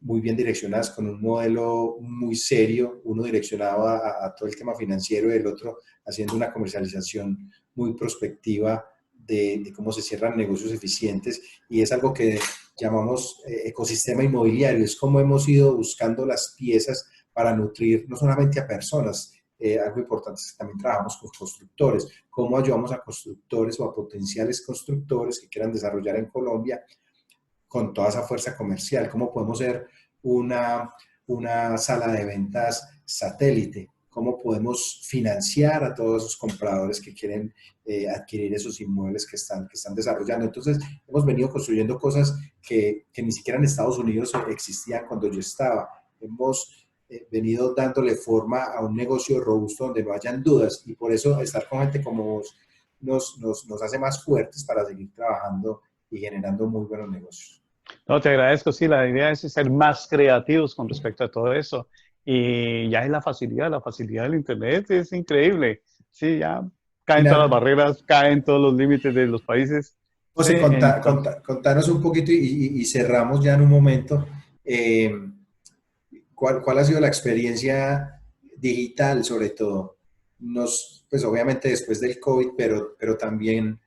A: muy bien direccionadas, con un modelo muy serio, uno direccionado a todo el tema financiero y el otro haciendo una comercialización muy prospectiva de cómo se cierran negocios eficientes, y es algo que llamamos ecosistema inmobiliario. Es como hemos ido buscando las piezas para nutrir no solamente a personas, algo importante es que también trabajamos con constructores. ¿Cómo ayudamos a constructores o a potenciales constructores que quieran desarrollar en Colombia con toda esa fuerza comercial? ¿Cómo podemos ser una sala de ventas satélite? ¿Cómo podemos financiar a todos esos compradores que quieren adquirir esos inmuebles que están desarrollando? Entonces, hemos venido construyendo cosas que ni siquiera en Estados Unidos existían cuando yo estaba. Hemos venido dándole forma a un negocio robusto donde no hayan dudas, y por eso estar con gente como vos nos hace más fuertes para seguir trabajando y generando muy buenos negocios.
B: No, te agradezco. Sí, la idea es ser más creativos con respecto a todo eso. Y ya es la facilidad del Internet es increíble. Sí, ya caen todas las
A: Final,
B: barreras, caen todos los límites de los países. Sí,
A: José,
B: entonces,
A: contanos un poquito y cerramos ya en un momento. eh, ¿Cuál ha sido la experiencia digital, sobre todo? Pues obviamente después del COVID, pero también,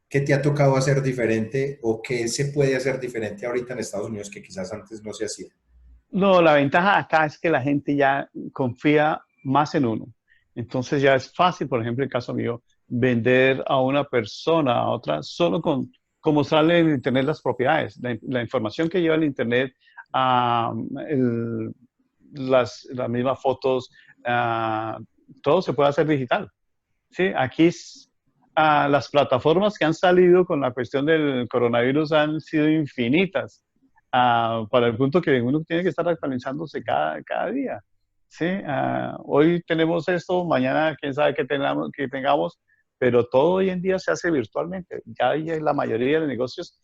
A: ¿qué te ha tocado hacer diferente o qué se puede hacer diferente ahorita en Estados Unidos que quizás antes no se hacía?
B: no, la ventaja acá es que la gente ya confía más en uno. Entonces ya es fácil, por ejemplo, en el caso mío, vender a una persona, a otra, solo con mostrarle en Internet las propiedades, la información que lleva el Internet, ah, el- las mismas fotos, ah, todo se puede hacer digital. Sí, aquí las plataformas que han salido con la cuestión del coronavirus han sido infinitas, para el punto que uno tiene que estar actualizándose cada día. Sí, hoy tenemos esto, mañana quién sabe qué tengamos, pero todo hoy en día se hace virtualmente. Ya la mayoría de negocios,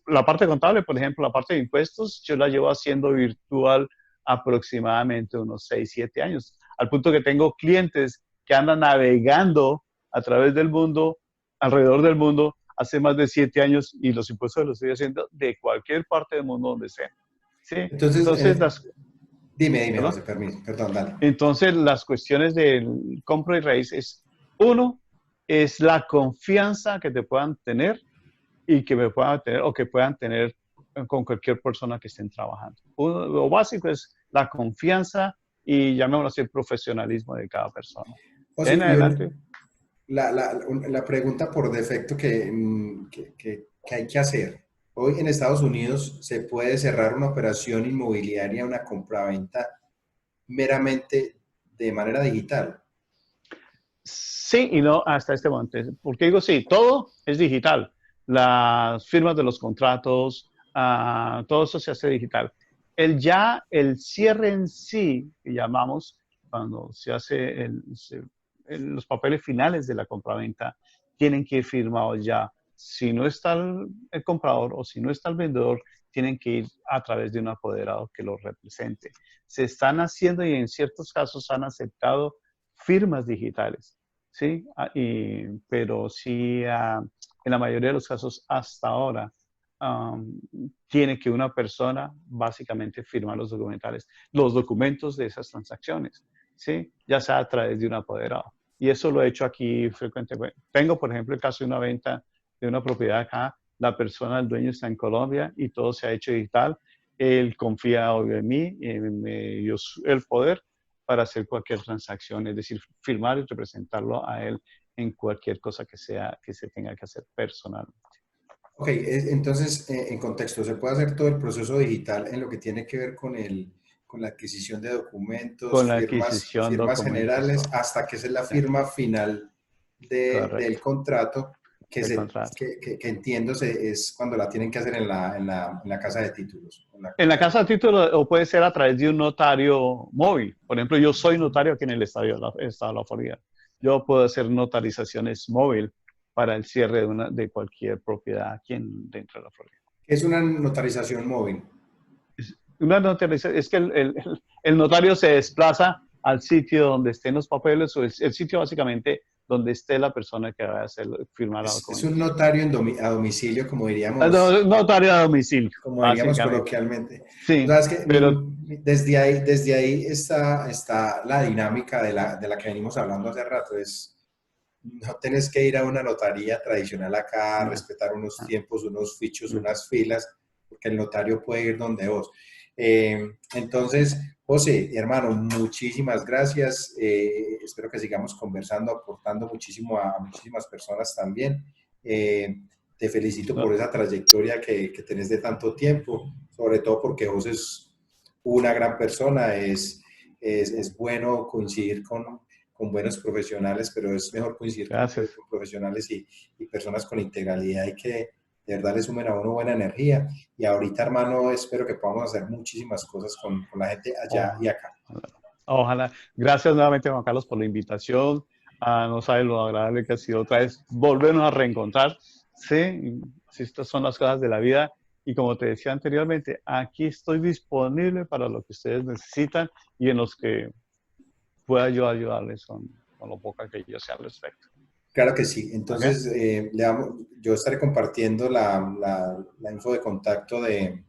B: la parte contable, por ejemplo, la parte de impuestos, yo la llevo haciendo virtual aproximadamente unos 6 7 años, al punto que tengo clientes que andan navegando a través del mundo, alrededor del mundo, hace más de 7 años, y los impuestos los estoy haciendo de cualquier parte del mundo donde sea. ¿Sí?
A: Entonces,
B: Entonces,
A: dime,
B: ¿perdón?
A: José, permiso, perdón, dale.
B: Entonces, las cuestiones del compra y raíz es, uno, es la confianza que te puedan tener y que me puedan tener o que puedan tener con cualquier persona que estén trabajando. Lo básico es la confianza y llamémoslo así, el profesionalismo de cada persona. De
A: José,
B: en adelante.
A: la pregunta por defecto que hay que hacer. Hoy en Estados Unidos se puede cerrar una operación inmobiliaria, una compraventa meramente de manera digital.
B: Sí y no hasta este momento. Porque digo sí, todo es digital. Las firmas de los contratos, todo eso se hace digital. El cierre en sí, que llamamos, cuando se hace los papeles finales de la compraventa, tienen que ir firmados ya. Si no está el comprador o si no está el vendedor, tienen que ir a través de un apoderado que lo represente. Se están haciendo y en ciertos casos han aceptado firmas digitales, ¿sí? Pero sí, en la mayoría de los casos hasta ahora, tiene que una persona básicamente firmar los documentos de esas transacciones, ¿sí? Ya sea a través de un apoderado. Y eso lo he hecho aquí frecuentemente. Tengo, por ejemplo, el caso de una venta de una propiedad acá. La persona, el dueño está en Colombia y todo se ha hecho digital. Él confía obvio en mí, me dio el poder para hacer cualquier transacción, es decir, firmar y representarlo a él en cualquier cosa que se tenga que hacer personalmente.
A: Ok, entonces, en contexto, se puede hacer todo el proceso digital en lo que tiene que ver con la adquisición de
B: Con
A: documentos,
B: la
A: firmas,
B: adquisición,
A: firmas
B: documentos,
A: generales,
B: todo.
A: hasta que es la
B: Sí,
A: firma final del
B: correcto,
A: contrato,
B: de contrato.
A: que entiendo es cuando la tienen que hacer en la casa de títulos. En la
B: En la
A: casa de
B: casa de
A: títulos.
B: título o puede ser a través de un notario móvil. Por ejemplo, yo soy notario aquí en el estado de la Florida. Yo puedo hacer notarizaciones móvil. para el cierre de cualquier propiedad aquí dentro de la Florida.
A: Es una notarización móvil.
B: Una notarización es que el notario se desplaza al sitio donde estén los papeles, o el sitio básicamente donde esté la persona que va a firmar la
A: Es un
B: documentación.
A: notario a domicilio,
B: Notario a domicilio,
A: como diríamos
B: básicamente.
A: coloquialmente. O
B: Sí,
A: sea, es que
B: pero
A: desde ahí está la dinámica de la que venimos hablando hace rato. No tenés que ir a una notaría tradicional acá,
B: no,
A: respetar unos
B: no,
A: tiempos, unos fichos,
B: no.
A: unas filas, porque el notario puede ir donde vos. Entonces, José, hermano, muchísimas gracias. Espero que sigamos conversando, aportando muchísimo a muchísimas personas también. Te felicito por
B: No,
A: esa trayectoria que tenés de tanto tiempo, sobre todo porque vos es una gran persona, es bueno coincidir con buenos profesionales, pero es mejor coincidir
B: gracias.
A: con profesionales y personas con integralidad y que de verdad le sumen a uno buena energía. Y ahorita, hermano, espero que podamos hacer muchísimas cosas con la gente allá y
B: Ojalá.
A: acá.
B: Ojalá. Gracias nuevamente, Juan Carlos, por la invitación. No sabes lo agradable que ha sido otra vez volvernos a reencontrar. Sí, sí, estas son las cosas de la vida. Y como te decía anteriormente, aquí estoy disponible para lo que ustedes necesitan y en los que pueda yo ayudarles con lo poco que yo sé al respecto.
A: Claro que sí.
B: ¿Ok?
A: Entonces, yo estaré compartiendo la info de contacto de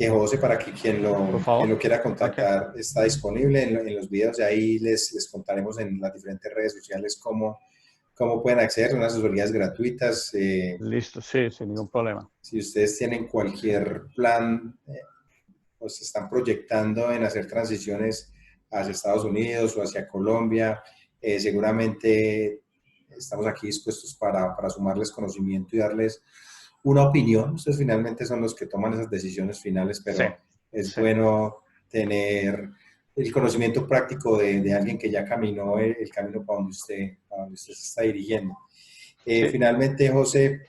A: José para que
B: Por
A: quien
B: favor.
A: lo quiera
B: Ok.
A: contactar está disponible en los videos. De ahí les contaremos en las diferentes redes sociales cómo pueden acceder. Son asesorías gratuitas.
B: Listo, sí, sin ningún problema.
A: Si ustedes tienen cualquier plan o se están proyectando en hacer transiciones hacia Estados Unidos o hacia Colombia, seguramente estamos aquí dispuestos para sumarles conocimiento y darles una opinión. Ustedes finalmente son los que toman esas decisiones finales,
B: Sí,
A: pero es
B: sí.
A: bueno tener el conocimiento práctico de alguien que ya caminó el camino para donde usted se está dirigiendo.
B: Sí.
A: Finalmente, José,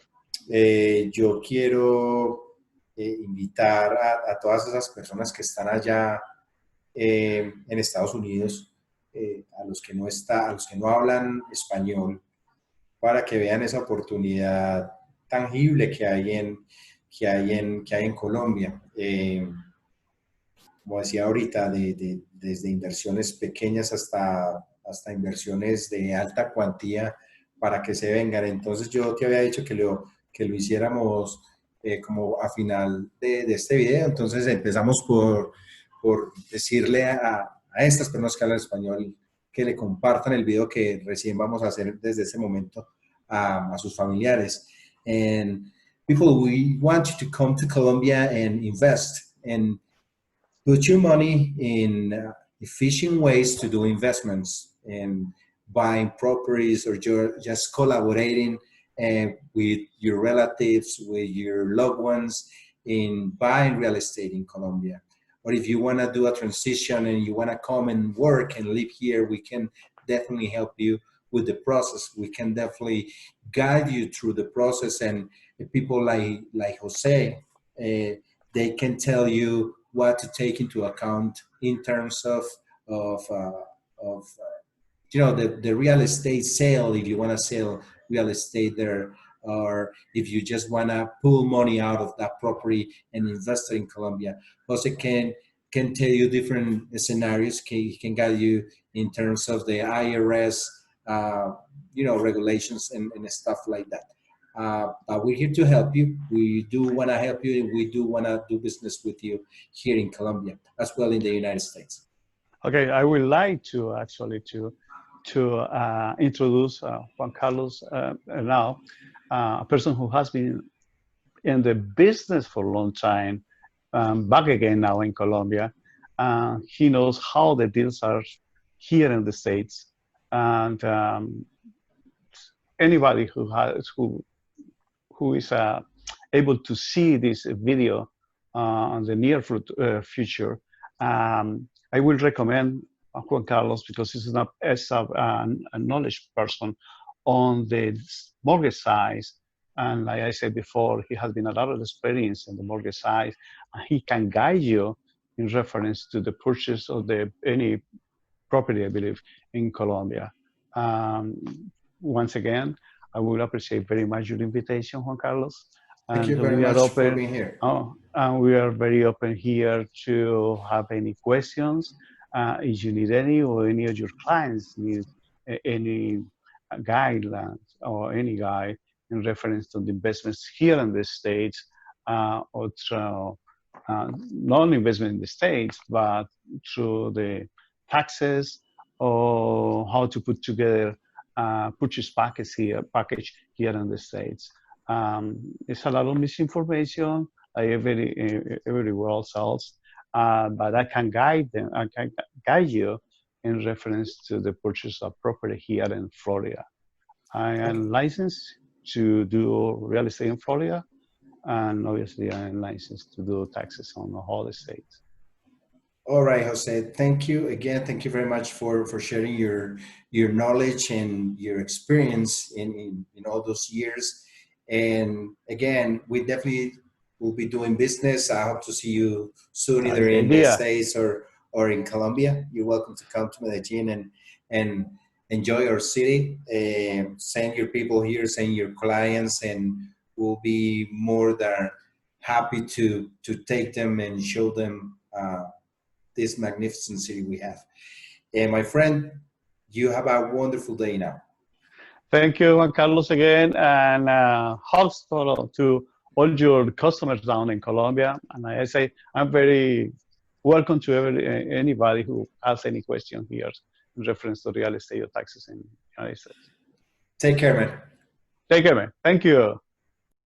A: yo quiero invitar a todas esas personas que están allá en Estados Unidos, a los que no hablan español, para que vean esa oportunidad tangible que hay en Colombia. Como decía ahorita, desde inversiones pequeñas hasta inversiones de alta cuantía para que se vengan. Entonces yo te había dicho que lo hiciéramos como a final de este video. Entonces empezamos por decirle a estas personas que hablan español que le compartan el video que recién vamos a hacer desde ese momento a sus familiares. And people, we want you to come to Colombia and invest and put your money in efficient ways to do investments and buying properties or just collaborating with your relatives, with your loved ones in buying real estate in Colombia. Or if you want to do a transition and you want to come and work and live here, we can definitely help you with the process. We can definitely guide you through the process. And people like Jose, they can tell you what to take into account in terms of, uh, of the real estate sale if you want to sell real estate there, or if you just want to pull money out of that property and invest it in Colombia. Jose can tell you different scenarios. He can guide you in terms of the IRS, regulations and stuff like that. But we're here to help you. We do want to help you, and we do want to do business with you here in Colombia as well in the United States.
B: Okay, I would like to actually to introduce Juan Carlos now, a person who has been in the business for a long time, back again now in Colombia. He knows how the deals are here in the States, and anybody who is able to see this video in the near future, I will recommend Juan Carlos because he's not as a knowledge person on the mortgage side. And like I said before, he has been a lot of experience in the mortgage side. And he can guide you in reference to the purchase of any property, I believe, in Colombia. Once again, I will appreciate very much your invitation, Juan Carlos.
A: Thank you
B: And
A: very
B: we are
A: much for
B: open.
A: being here.
B: And we are very open here to have any questions. If you need any, or any of your clients need any guidelines or any guide in reference to the investments here in the States, or through non-investment in the States, but through the taxes, or how to put together purchase package here in the States. There's a lot of misinformation, like everywhere else, but I can guide them. I can guide you in reference to the purchase of property here in Florida. I am licensed to do real estate in Florida, and obviously I am licensed to do taxes on all the states.
A: All right, Jose. Thank you again. Thank you very much for sharing your knowledge and your experience in all those years. And again, we definitely will be doing business. I hope to see you soon, either in the States or in Colombia. You're welcome to come to Medellin and enjoy our city. Send your people here, send your clients, and we'll be more than happy to take them and show them this magnificent city we have. And my friend, you have a wonderful day now.
B: Thank you, Juan Carlos, again, and hugs to all your customers down in Colombia. And I say I'm very welcome to anybody who has any question here in reference to real estate or taxes in the United States.
A: Take care, man.
B: Take care, man. Thank you.